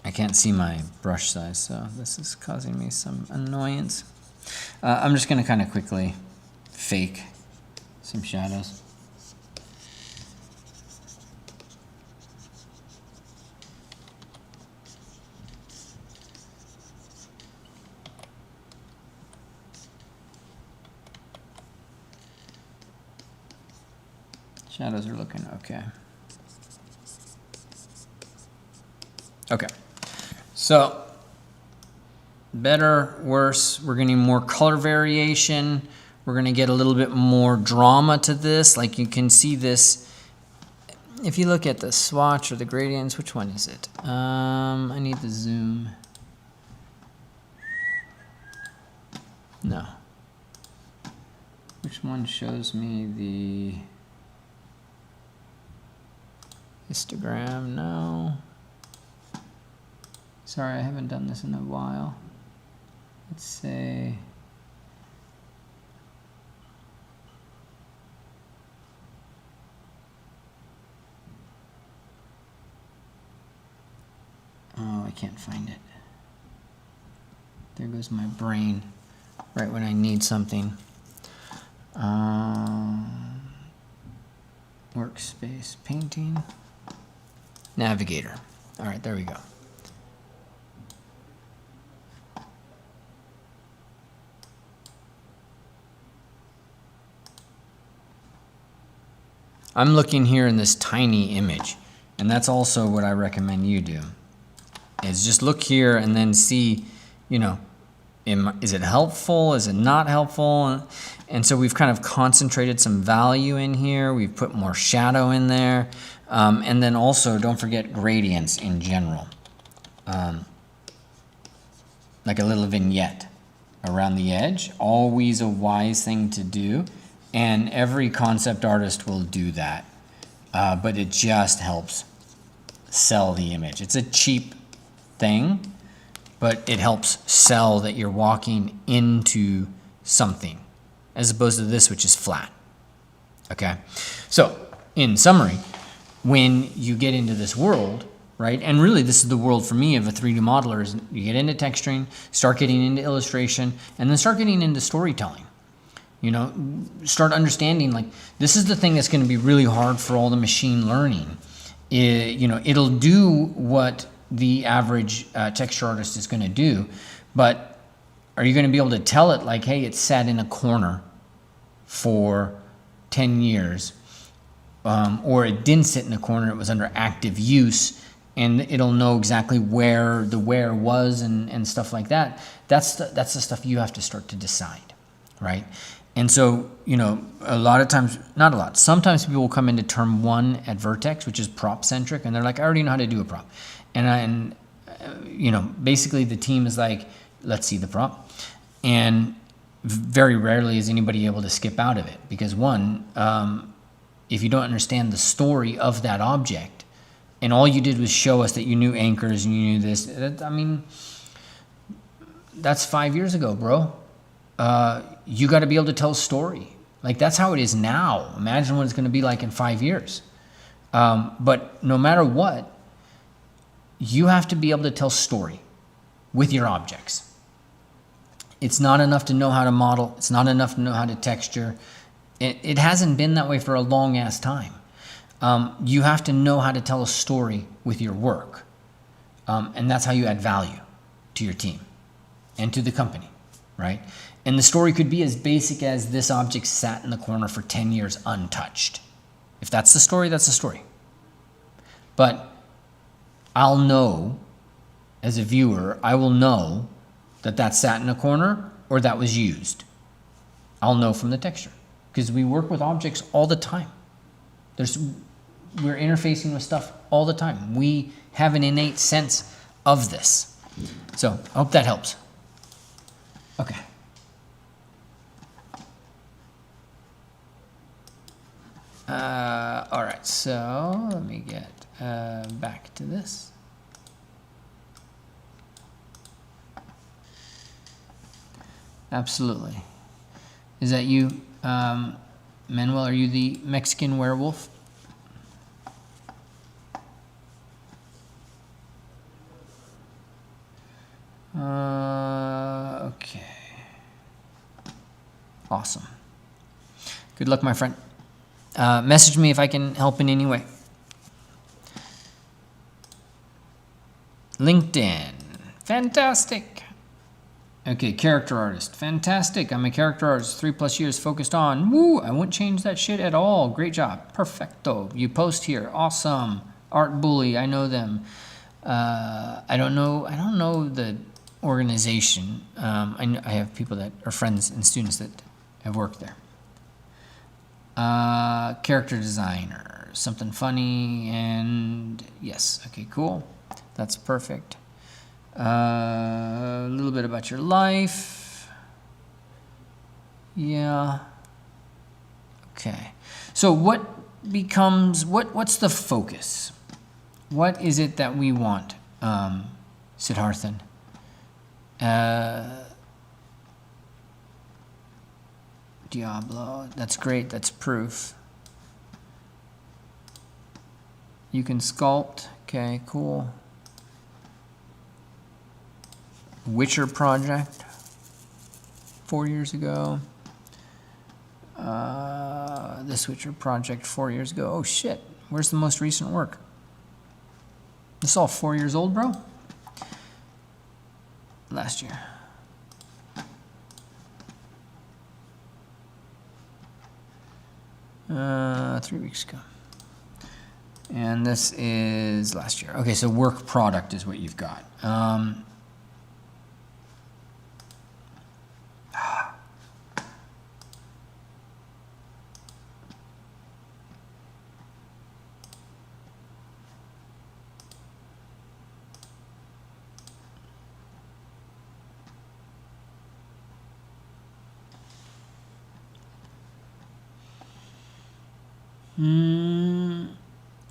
I can't see my brush size, so this is causing me some annoyance. I'm just going to kind of quickly fake some shadows. Shadows are looking okay. Okay. So, better, worse, we're getting more color variation. We're going to get a little bit more drama to this. Like you can see this, if you look at the swatch or the gradients, which one is it? I need the zoom. No. Which one shows me the histogram? No. Sorry, I haven't done this in a while. Let's say oh, I can't find it. There goes my brain right when I need something. Workspace, painting, navigator. All right, there we go. I'm looking here in this tiny image, and that's also what I recommend you do, is just look here and then see, you know, is it helpful? Is it not helpful? And so we've kind of concentrated some value in here. We've put more shadow in there. And then also, don't forget gradients in general. Like a little vignette around the edge. Always a wise thing to do. And every concept artist will do that. But it just helps sell the image. It's a cheap thing, but it helps sell that you're walking into something, as opposed to this, which is flat. Okay? So, in summary, when you get into this world, right, and really this is the world for me of a 3D modeler, is you get into texturing, start getting into illustration, and then start getting into storytelling. You know, start understanding, like, this is the thing that's going to be really hard for all the machine learning. You know, it'll do what the average texture artist is going to do, but are you going to be able to tell it, like, hey, it sat in a corner for 10 years, or it didn't sit in a corner, it was under active use, and it'll know exactly where the where was and stuff like that. That's the stuff you have to start to decide, right? And so, you know, a lot of times, not a lot, sometimes people will come into term 1 at Vertex, which is prop centric, and they're like, I already know how to do a prop. And you know, basically the team is like, let's see the prop. And very rarely is anybody able to skip out of it, because one, if you don't understand the story of that object, and all you did was show us that you knew anchors and you knew this, I mean, that's 5 years ago, bro. You got to be able to tell a story. Like, that's how it is now. Imagine what it's going to be like in 5 years. But no matter what, you have to be able to tell story with your objects. It's not enough to know how to model. It's not enough to know how to texture. It hasn't been that way for a long ass time. You have to know how to tell a story with your work. And that's how you add value to your team and to the company, right? And the story could be as basic as this object sat in the corner for 10 years untouched. If that's the story, that's the story. But I'll know, as a viewer, I will know that that sat in a corner or that was used. I'll know from the texture, because we work with objects all the time. We're interfacing with stuff all the time. We have an innate sense of this. So I hope that helps. Okay. All right, so let me get back to this. Absolutely. Is that you, Manuel? Are you the Mexican werewolf? Okay. Awesome. Good luck, my friend. Message me if I can help in any way. LinkedIn. Fantastic. Okay, character artist. Fantastic. I'm a character artist. 3+ years focused on. Woo! I won't change that shit at all. Great job. Perfecto. You post here. Awesome. Art Bully. I know them. I don't know the organization. I have people that are friends and students that have worked there. Character designer. Something funny and yes. Okay, cool. That's perfect. A little bit about your life. Yeah. Okay. So what becomes, what's the focus? What is it that we want, Siddharthan? Diablo. That's great. That's proof. You can sculpt. Okay, cool. Witcher project 4 years ago. This Witcher project 4 years ago. Oh shit, where's the most recent work? This is all 4 years old, bro? Last year. Three weeks ago. And this is last year. Okay, so work product is what you've got.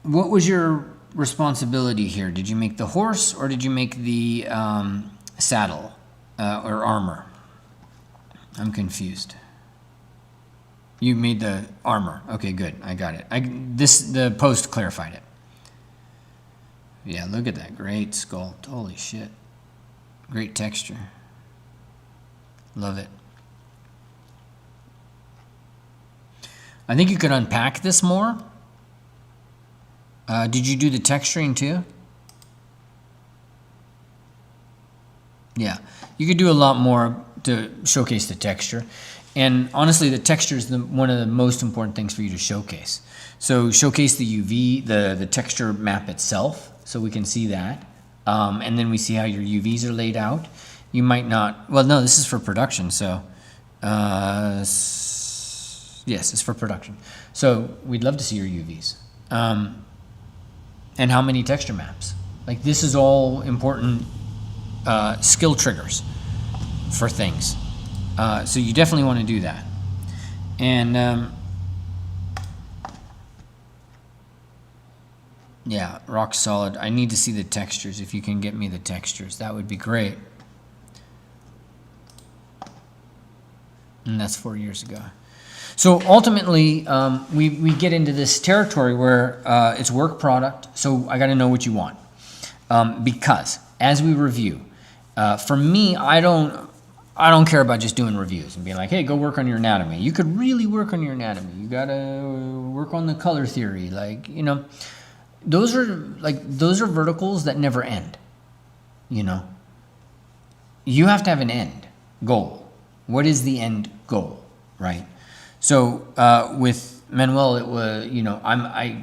What was your responsibility here? Did you make the horse or did you make the saddle or armor? I'm confused. You made the armor. Okay, good. I got it. The post clarified it. Yeah, look at that. Great sculpt. Holy shit. Great texture. Love it. I think you could unpack this more. Did you do the texturing too? Yeah, you could do a lot more to showcase the texture. And honestly, the texture is one of the most important things for you to showcase. So showcase the UV, the texture map itself, so we can see that. And then we see how your UVs are laid out. You might not, well, no, this is for production, so yes, it's for production. So we'd love to see your UVs. And how many texture maps. Like this is all important skill triggers for things. So you definitely want to do that. And yeah, rock solid. I need to see the textures. If you can get me the textures, that would be great. And that's 4 years ago. So ultimately, we get into this territory where it's work product. So I got to know what you want. Because as we review, for me, I don't care about just doing reviews and being like, hey, go work on your anatomy. You could really work on your anatomy. You got to work on the color theory. Like, you know, those are verticals that never end. You know, you have to have an end goal. What is the end goal, right? So with Manuel, it was, you know,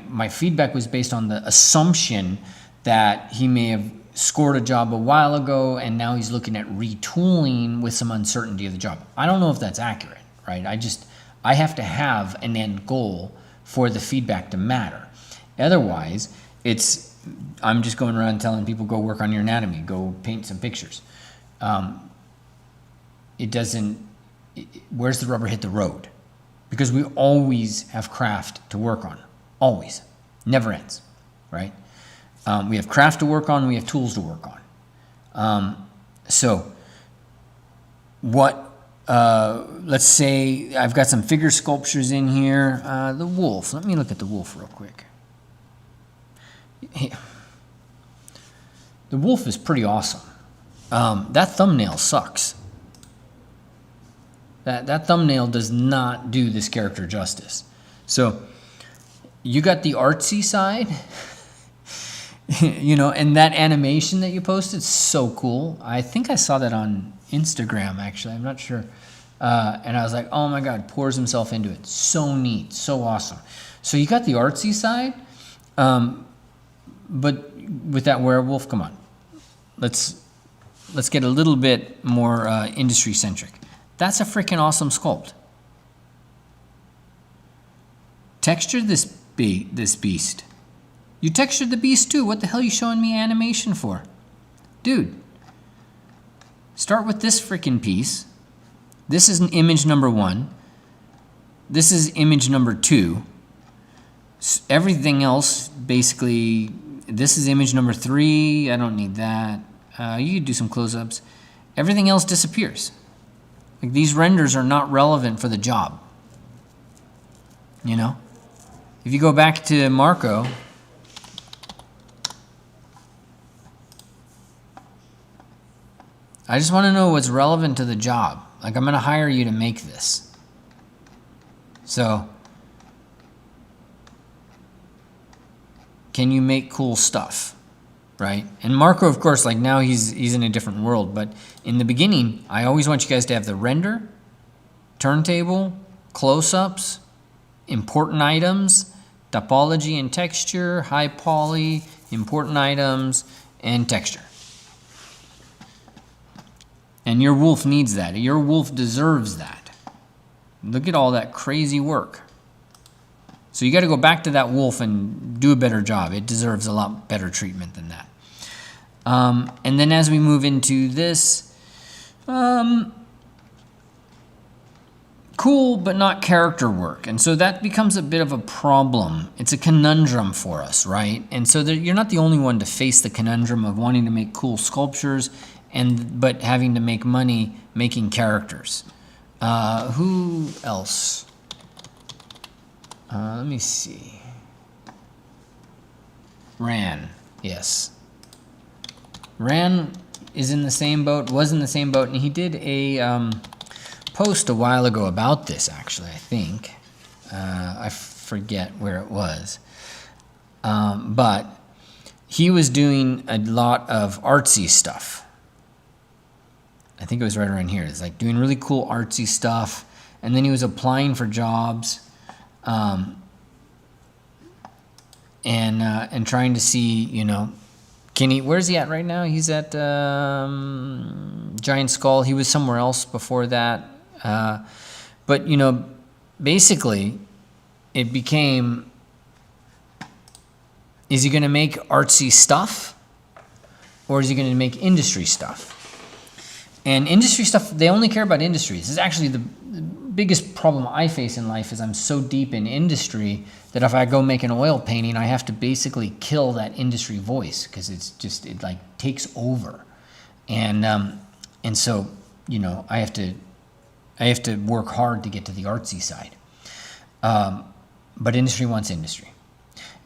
my feedback was based on the assumption that he may have scored a job a while ago and now he's looking at retooling with some uncertainty of the job. I don't know if that's accurate, right? I have to have an end goal for the feedback to matter. Otherwise, I'm just going around telling people, go work on your anatomy, go paint some pictures. Where's the rubber hit the road? Because we always have craft to work on. Always. Never ends, right? We have craft to work on, we have tools to work on. So let's say I've got some figure sculptures in here. The wolf, let me look at the wolf real quick. The wolf is pretty awesome. That thumbnail sucks. That thumbnail does not do this character justice. So you got the artsy side. You know, and that animation that you posted, so cool. I think I saw that on Instagram, actually. I'm not sure. And I was like, oh my God, pours himself into it. So neat, so awesome. So you got the artsy side, but with that werewolf, come on. Let's get a little bit more industry centric. That's a freaking awesome sculpt. Texture this beast. You textured the beast too. What the hell are you showing me animation for? Dude, start with this freaking piece. This is an image number 1. This is image number 2. Everything else, basically, this is image number 3. I don't need that. You could do some close-ups. Everything else disappears. Like, these renders are not relevant for the job. You know? If you go back to Marco, I just want to know what's relevant to the job. Like, I'm going to hire you to make this. So, can you make cool stuff? Right? And Marco, of course, like now he's in a different world. But in the beginning, I always want you guys to have the render, turntable, close-ups, important items, topology and texture, high poly, important items, and texture. And your wolf needs that. Your wolf deserves that. Look at all that crazy work. So you got to go back to that wolf and do a better job. It deserves a lot better treatment than that. And then as we move into this, cool but not character work. And so that becomes a bit of a problem. It's a conundrum for us, right? And so you're not the only one to face the conundrum of wanting to make cool sculptures but having to make money making characters. Who else? Let me see. Ran, yes. Ran is in the same boat, was in the same boat, and he did a post a while ago about this, actually, I think. I forget where it was. But he was doing a lot of artsy stuff. I think it was right around here. It's like doing really cool artsy stuff, and then he was applying for jobs. And trying to see, you know, where's he at right now? He's at Giant Skull. He was somewhere else before that. But, you know, basically it became, is he going to make artsy stuff or is he going to make industry stuff? And industry stuff, they only care about industry. This is actually the biggest problem I face in life is I'm so deep in industry that if I go make an oil painting, I have to basically kill that industry voice because it like takes over. And so, you know, I have to work hard to get to the artsy side. But industry wants industry.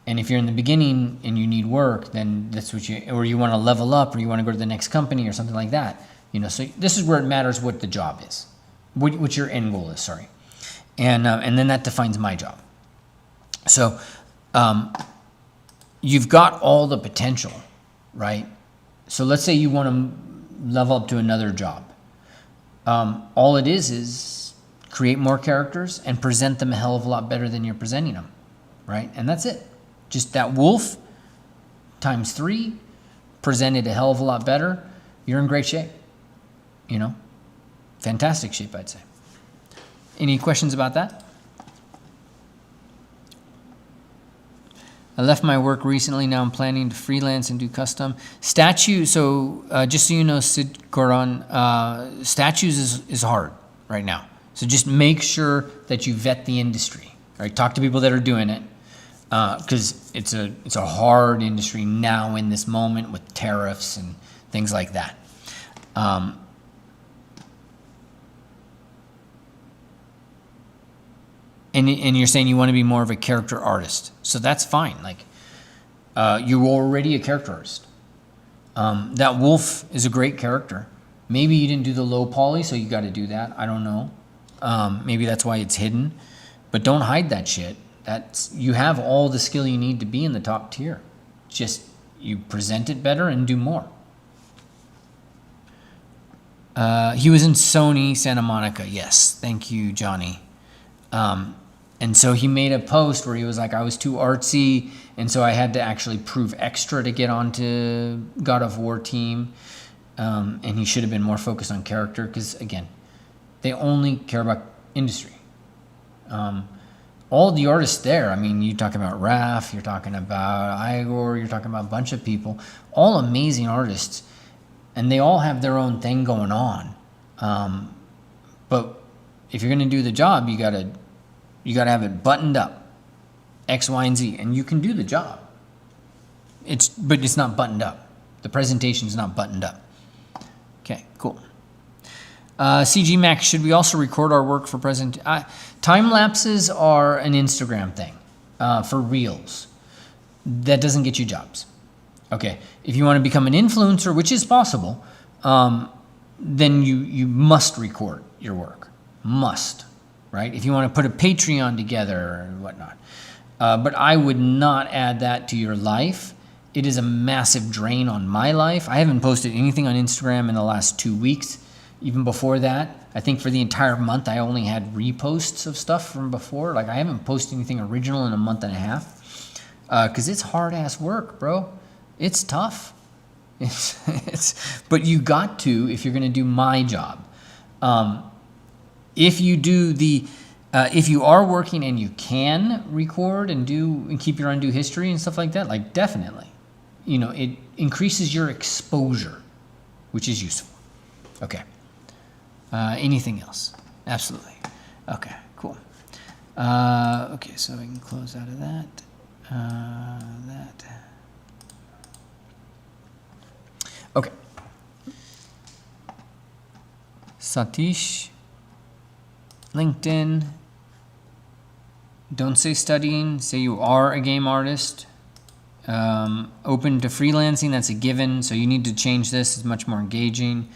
And if you're in the beginning and you need work, then that's what or you want to level up or you want to go to the next company or something like that. You know, so this is where it matters what the job is, what your end goal is, sorry. And then that defines my job. So you've got all the potential, right? So let's say you want to level up to another job. All it is create more characters and present them a hell of a lot better than you're presenting them, right? And that's it. Just that wolf times 3, presented a hell of a lot better. You're in great shape. You know, fantastic shape, I'd say. Any questions about that? I left my work recently. Now I'm planning to freelance and do custom. Statues, so just so you know, Sid Koran, statues is hard right now. So just make sure that you vet the industry. Right? Talk to people that are doing it. Because it's a hard industry now in this moment with tariffs and things like that. And you're saying you want to be more of a character artist. So that's fine. Like, you're already a character artist. That wolf is a great character. Maybe you didn't do the low poly, so you got to do that. I don't know. Maybe that's why it's hidden. But don't hide that shit. You have all the skill you need to be in the top tier. Just you present it better and do more. He was in Sony Santa Monica. Yes, thank you, Johnny. And so he made a post where he was like, I was too artsy, and so I had to actually prove extra to get onto God of War team. And he should have been more focused on character because, again, they only care about industry. All the artists there, I mean, you're talking about Raph, you're talking about Igor, you're talking about a bunch of people, all amazing artists, and they all have their own thing going on. But if you're going to do the job, you gotta have it buttoned up, X, Y, and Z, and you can do the job. But it's not buttoned up. The presentation is not buttoned up. Okay, cool. CG Max, should we also record our work for present? Time lapses are an Instagram thing for reels. That doesn't get you jobs. Okay, if you want to become an influencer, which is possible, then you must record your work. Must, right? If you want to put a Patreon together or whatnot. But I would not add that to your life. It is a massive drain on my life. I haven't posted anything on Instagram in the last 2 weeks. Even before that, I think for the entire month, I only had reposts of stuff from before. Like, I haven't posted anything original in a month and a half. Because it's hard-ass work, bro. It's tough. But you got to if you're going to do my job. If you are working and you can record and keep your undo history and stuff like that, like, definitely. It increases your exposure, which is useful. Okay. Anything else? Absolutely. Okay, cool. Okay, so I can close out of that. Okay. Satish, LinkedIn. Don't say studying, say you are a game artist. Open to freelancing, that's a given, so you need to change this. It's much more engaging.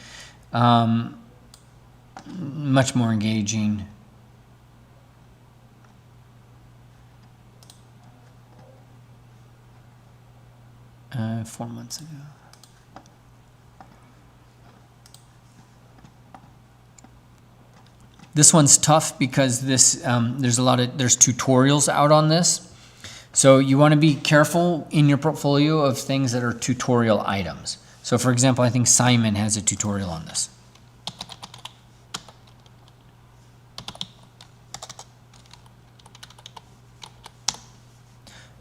Much more engaging. Uh, 4 months ago. This one's tough because there's tutorials out on this. So you want to be careful in your portfolio of things that are tutorial items. So for example, I think Simon has a tutorial on this.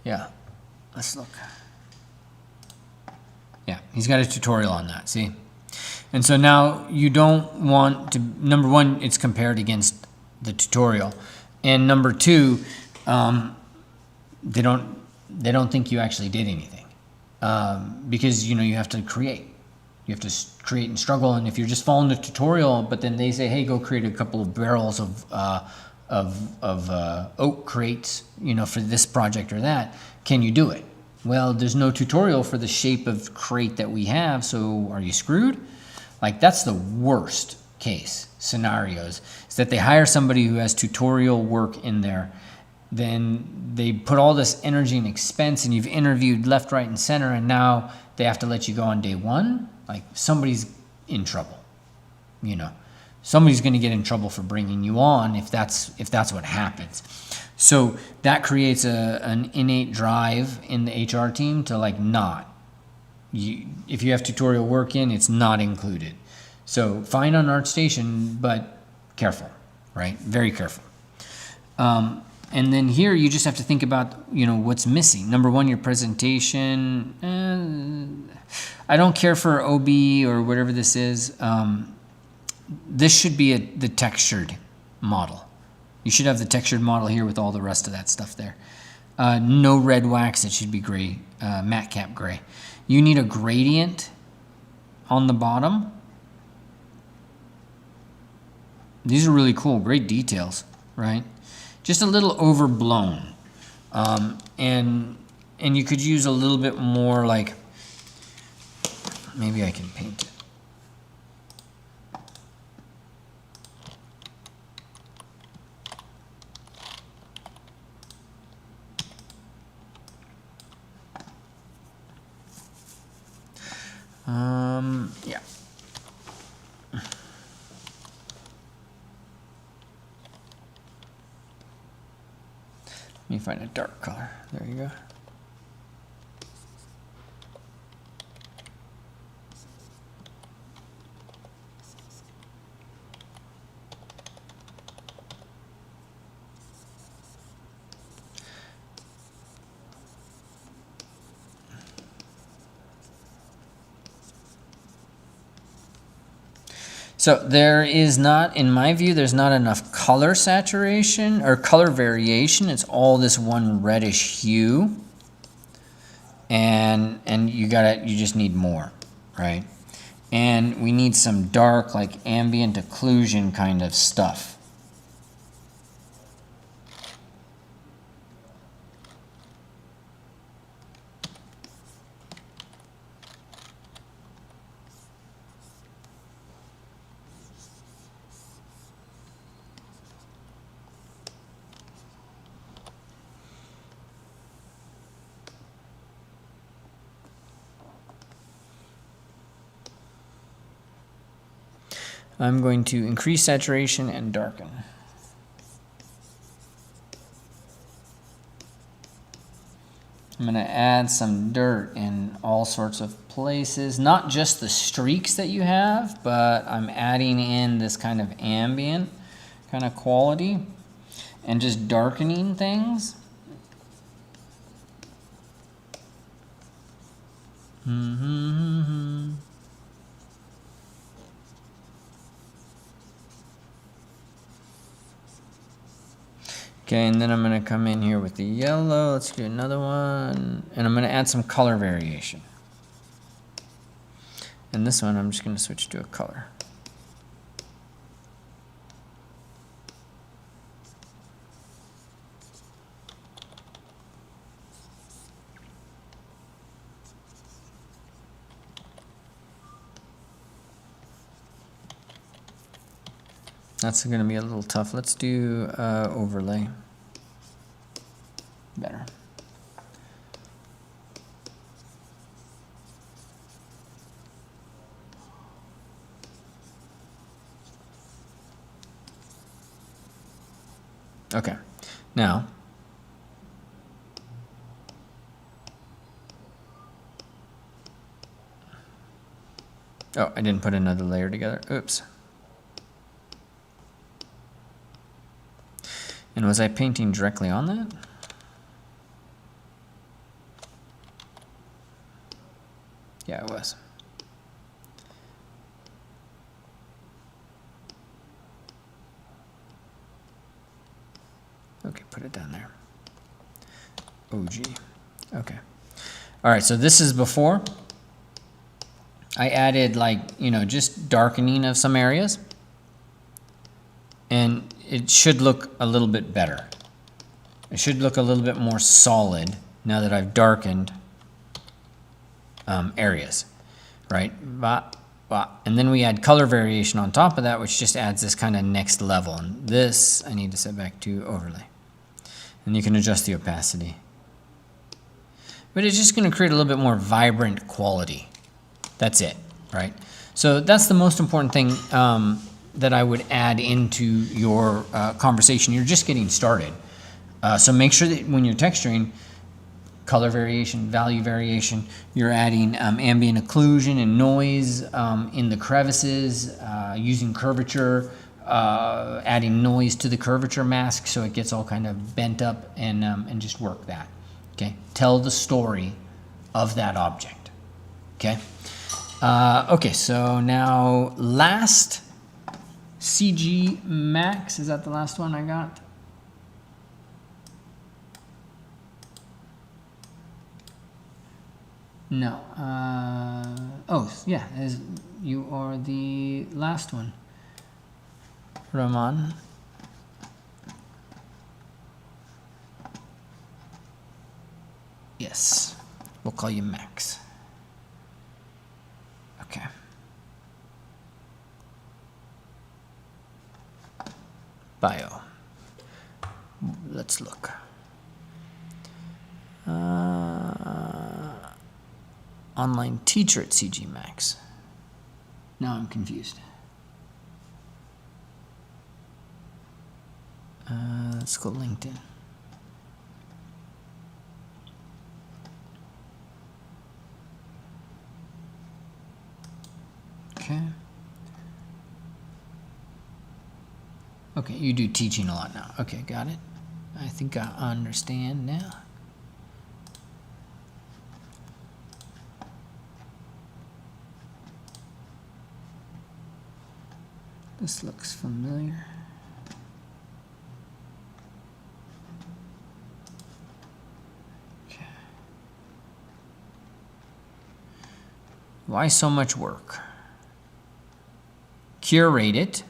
Yeah, let's look. Yeah, he's got a tutorial on that, see? And so now you don't want to, number one, it's compared against the tutorial. And number two, they don't think you actually did anything. Because, you have to create. You have to create and struggle. And if you're just following the tutorial, but then they say, hey, go create a couple of barrels of oak crates, for this project or that, can you do it? Well, there's no tutorial for the shape of crate that we have, so are you screwed? Like, that's the worst case scenarios, is that they hire somebody who has tutorial work in there, then they put all this energy and expense, and you've interviewed left, right, and center, and now they have to let you go on day one. Like, somebody's in trouble, Somebody's going to get in trouble for bringing you on if that's what happens. So that creates an innate drive in the HR team to if you have tutorial work in, it's not included. So fine on ArtStation, but careful, right? Very careful. And then here you just have to think about, what's missing. Number one, your presentation. I don't care for OB or whatever this is. This should be the textured model. You should have the textured model here with all the rest of that stuff there. No red wax, it should be gray, matte cap gray. You need a gradient on the bottom. These are really cool, great details, right? Just a little overblown. And you could use a little bit more maybe I can paint it. Yeah. Let me find a dark color. There you go. So there is not, in my view, there's not enough color saturation or color variation. It's all this one reddish hue. And you just need more, right? And we need some dark, like ambient occlusion kind of stuff. I'm going to increase saturation and darken. I'm going to add some dirt in all sorts of places, not just the streaks that you have, but I'm adding in this kind of ambient kind of quality and just darkening things. Okay, and then I'm going to come in here with the yellow. Let's do another one. And I'm going to add some color variation. And this one, I'm just going to switch to a color. That's going to be a little tough. Let's do overlay. Better. Okay. Now, oh, I didn't put another layer together. Oops. And was I painting directly on that? Yeah, it was. Okay, put it down there. OG. Okay. All right, so this is before. I added, like, you know, just darkening of some areas. And it should look a little bit better. It should look a little bit more solid now that I've darkened areas, right? And then we add color variation on top of that, which just adds this kind of next level. And this I need to set back to overlay. And you can adjust the opacity. But it's just going to create a little bit more vibrant quality. That's it, right? So that's the most important thing that I would add into your conversation. You're just getting started. So make sure that when you're texturing, color variation, value variation, you're adding ambient occlusion and noise in the crevices, using curvature, adding noise to the curvature mask so it gets all kind of bent up, and just work that. Okay, tell the story of that object. Okay. Okay, so now last CG Max, is that the last one I got? No. Oh, yeah, you are the last one. Rahman. Yes, we'll call you Max. Okay. Bio. Let's look. Online teacher at CG Max. Now I'm confused. Let's go LinkedIn. Okay. Okay, you do teaching a lot now. Okay, got it. I think I understand now. This looks familiar. Okay. Why so much work? Curate it.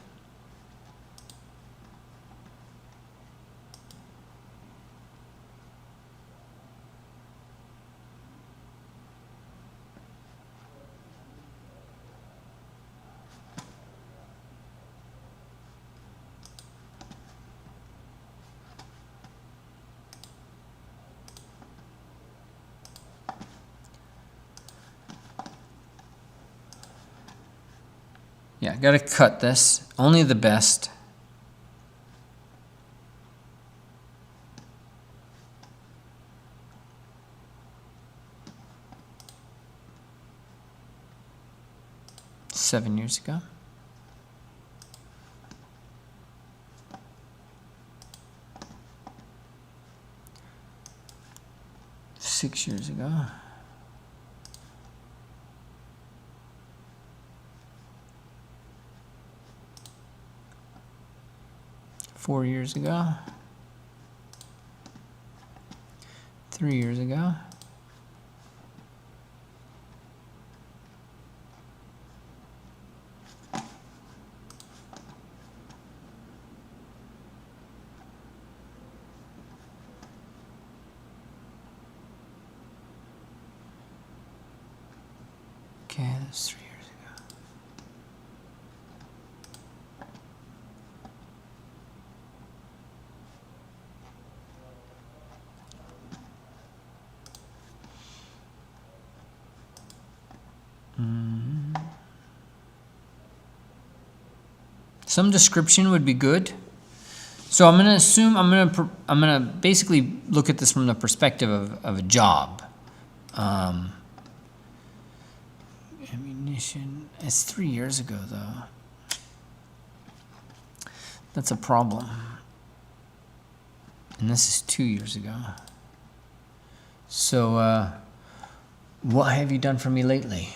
Yeah, gotta cut this. Only the best. Seven years ago. Six years ago. 4 years ago, 3 years ago, okay, that's 3 years ago. Some description would be good. So I'm gonna assume I'm gonna basically look at this from the perspective of a job. Ammunition. It's 3 years ago though. That's a problem. And this is 2 years ago. So what have you done for me lately?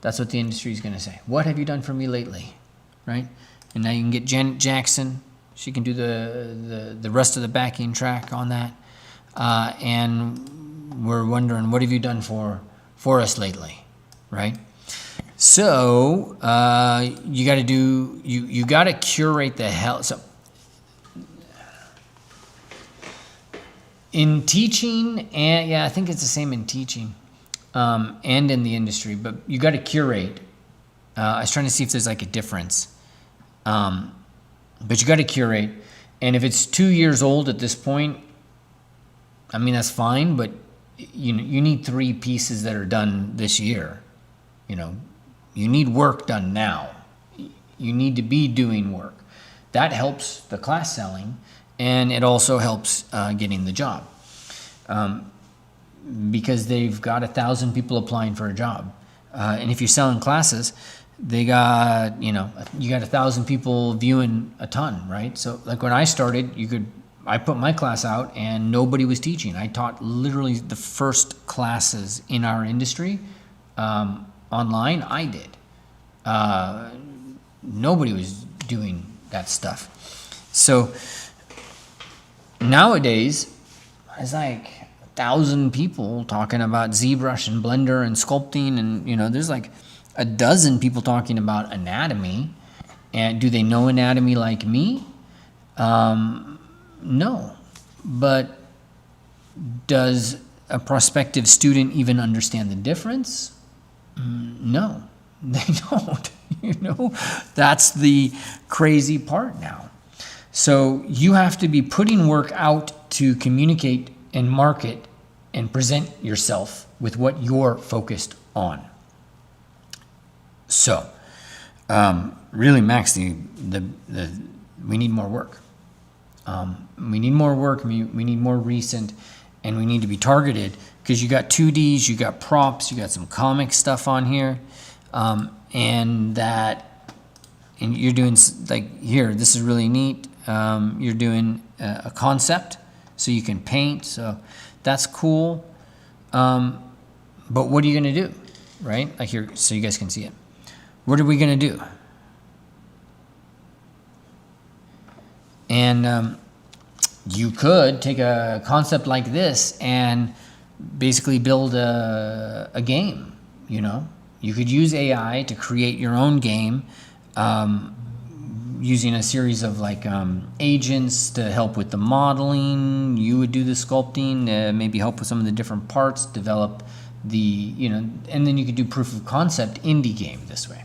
That's what the industry is gonna say. What have you done for me lately? Right? And now you can get Janet Jackson. She can do the rest of the backing track on that. And we're wondering, what have you done for us lately? Right? So you got to do, you got to curate the hell. So in teaching, and yeah, I think it's the same in teaching and in the industry, but you got to curate. I was trying to see if there's like a difference. But you got to curate. And if it's 2 years old at this point, I mean, that's fine, but you need 3 pieces that are done this year. You know, you need work done now. You need to be doing work. That helps the class selling, and it also helps getting the job. Because they've got 1,000 people applying for a job. And if you're selling classes, they got, you got 1,000 people viewing a ton, right? So like when I started, I put my class out and nobody was teaching. I taught literally the first classes in our industry online. I did. Nobody was doing that stuff. So nowadays, it's like 1,000 people talking about ZBrush and Blender and sculpting, and there's like a dozen people talking about anatomy. And do they know anatomy like me? No. But does a prospective student even understand the difference? No, they don't. That's the crazy part now. So you have to be putting work out to communicate and market and present yourself with what you're focused on. So really, Max, we need more work. We need more work. We need more recent, and we need to be targeted because you got 2Ds, you got props, you got some comic stuff on here, and you're doing like here. This is really neat. You're doing a concept, so you can paint. So that's cool. But what are you gonna do, right? Like here, so you guys can see it. What are we gonna do? And you could take a concept like this and basically build a game, you know? You could use AI to create your own game using a series of like agents to help with the modeling. You would do the sculpting, maybe help with some of the different parts, develop and then you could do proof of concept indie game this way.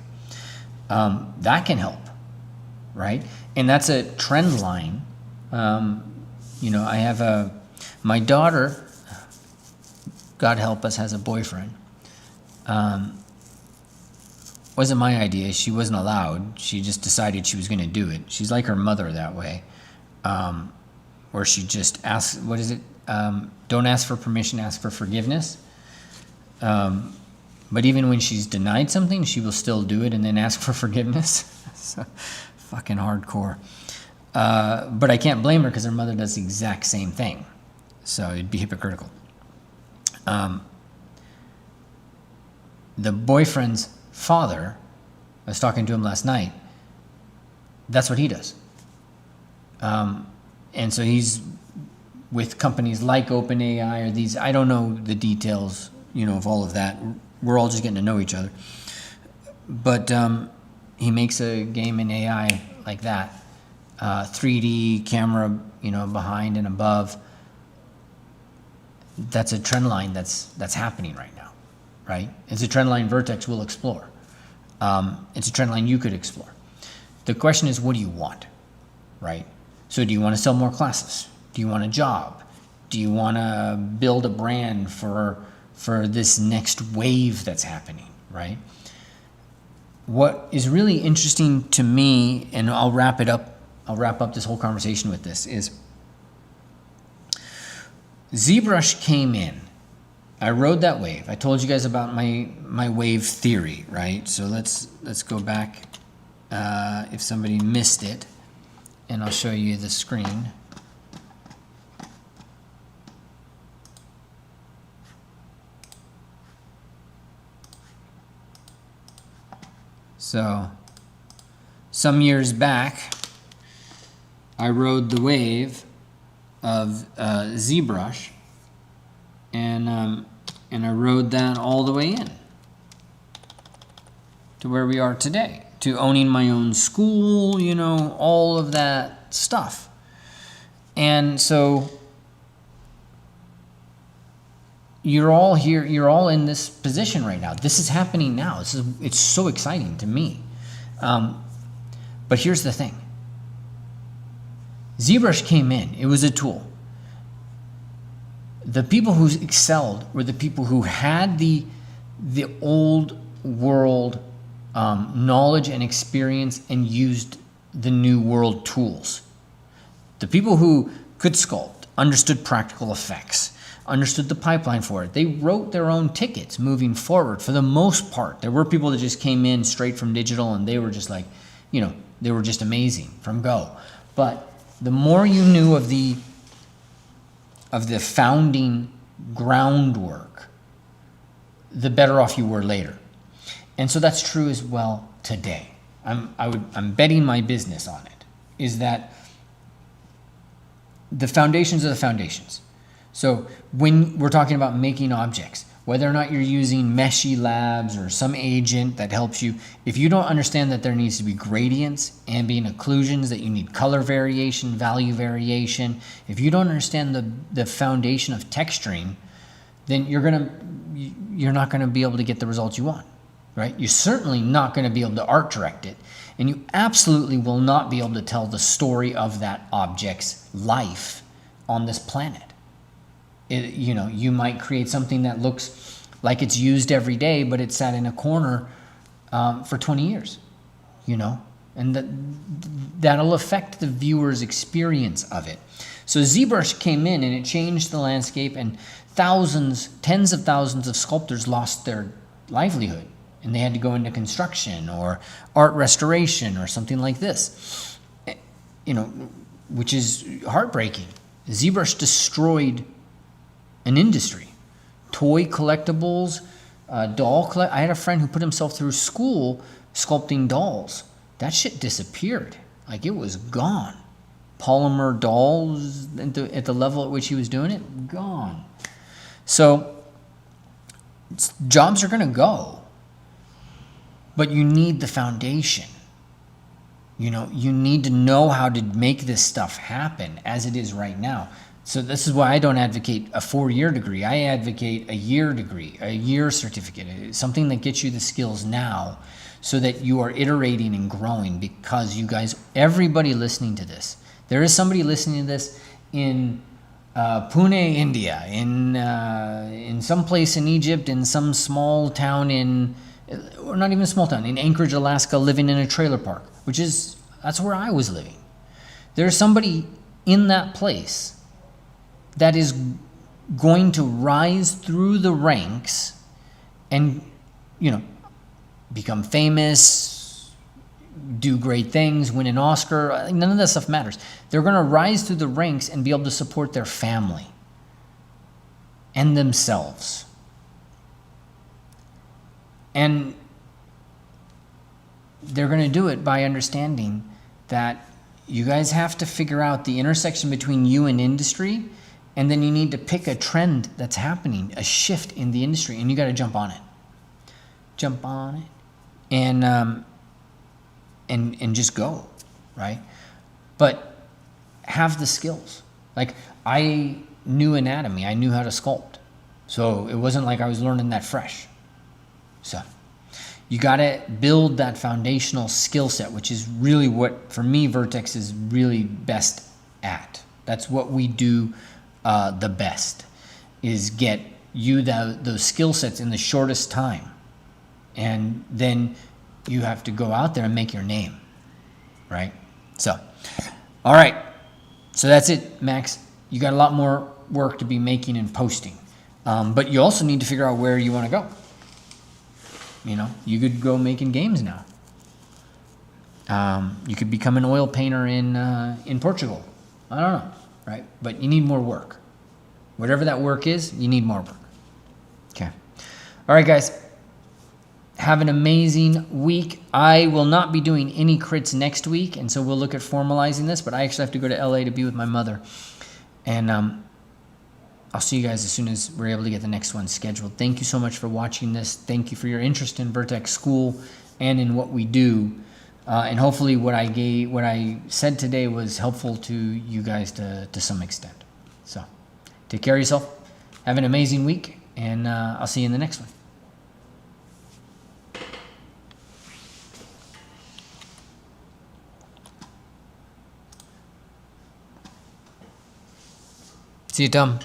That can help, right? And that's a trend line. I have my daughter, God help us, has a boyfriend. Wasn't my idea. She wasn't allowed. She just decided she was going to do it. She's like her mother that way, where she just asks, what is it? Don't ask for permission, ask for forgiveness. But even when she's denied something, she will still do it and then ask for forgiveness. So, fucking hardcore. But I can't blame her because her mother does the exact same thing. So it'd be hypocritical. The boyfriend's father, I was talking to him last night, that's what he does. And so he's with companies like OpenAI or these, I don't know the details, of all of that. We're all just getting to know each other. But he makes a game in AI like that. 3D camera, behind and above. That's a trend line that's happening right now, right? It's a trend line Vertex will explore. It's a trend line you could explore. The question is, what do you want, right? So do you want to sell more classes? Do you want a job? Do you want to build a brand for this next wave that's happening, right? What is really interesting to me, and I'll wrap up this whole conversation with this, is ZBrush came in. I rode that wave. I told you guys about my wave theory, right? So let's go back if somebody missed it, and I'll show you the screen. So some years back, I rode the wave of ZBrush, and I rode that all the way in to where we are today, to owning my own school, all of that stuff. And so you're all here, you're all in this position right now. This is happening now. It's so exciting to me. But here's the thing. ZBrush came in. It was a tool. The people who excelled were the people who had the old world knowledge and experience and used the new world tools. The people who could sculpt, understood practical effects, understood the pipeline for it. They wrote their own tickets moving forward for the most part. There were people that just came in straight from digital and they were just like, they were just amazing from go. But the more you knew of the founding groundwork, the better off you were later. And so that's true as well today. I'm betting my business on it, is that the foundations are the foundations. So when we're talking about making objects, whether or not you're using Meshy Labs or some agent that helps you, if you don't understand that there needs to be gradients, ambient occlusions, that you need color variation, value variation, if you don't understand the foundation of texturing, then you're not gonna be able to get the results you want, right? You're certainly not gonna be able to art direct it, and you absolutely will not be able to tell the story of that object's life on this planet. You might create something that looks like it's used every day, but it sat in a corner for 20 years. you know, and that'll affect the viewer's experience of it. So ZBrush came in and it changed the landscape, and thousands, tens of thousands of sculptors lost their livelihood, and they had to go into construction or art restoration or something like this, you know, which is heartbreaking. ZBrush destroyed an industry. Toy collectibles, I had a friend who put himself through school sculpting dolls. That shit disappeared. Like, it was gone. Polymer dolls at the level at which he was doing it, gone. So jobs are going to go, but you need the foundation. You know, you need to know how to make this stuff happen as it is right now. So this is why I don't advocate a 4-year degree. I advocate a year degree, a year certificate, something that gets you the skills now so that you are iterating and growing, because you guys, everybody listening to this, there is somebody listening to this in Pune, India, in some place in Egypt, in some small town or not even a small town, in Anchorage, Alaska, living in a trailer park, that's where I was living. There's somebody in that place that is going to rise through the ranks and, you know, become famous, do great things, win an Oscar. None of that stuff matters. They're going to rise through the ranks and be able to support their family and themselves. And they're going to do it by understanding that you guys have to figure out the intersection between you and industry, and then you need to pick a trend that's happening, a shift in the industry, and you got to jump on it. Jump on it. And just go, right? But have the skills. Like, I knew anatomy. I knew how to sculpt. So it wasn't like I was learning that fresh. So you got to build that foundational skill set, which is really what, for me, Vertex is really best at. That's what we do the best, is get you those skill sets in the shortest time. And then you have to go out there and make your name, right? So, all right. So that's it, Max. You got a lot more work to be making and posting. But you also need to figure out where you want to go. You know, you could go making games now. You could become an oil painter in Portugal. I don't know, right? But you need more work. Whatever that work is, you need more work. Okay. All right, guys. Have an amazing week. I will not be doing any crits next week, and so we'll look at formalizing this, but I actually have to go to LA to be with my mother. And I'll see you guys as soon as we're able to get the next one scheduled. Thank you so much for watching this. Thank you for your interest in Vertex School and in what we do. And hopefully what I said today was helpful to you guys to some extent. So take care of yourself. Have an amazing week, and I'll see you in the next one. See you, Tom.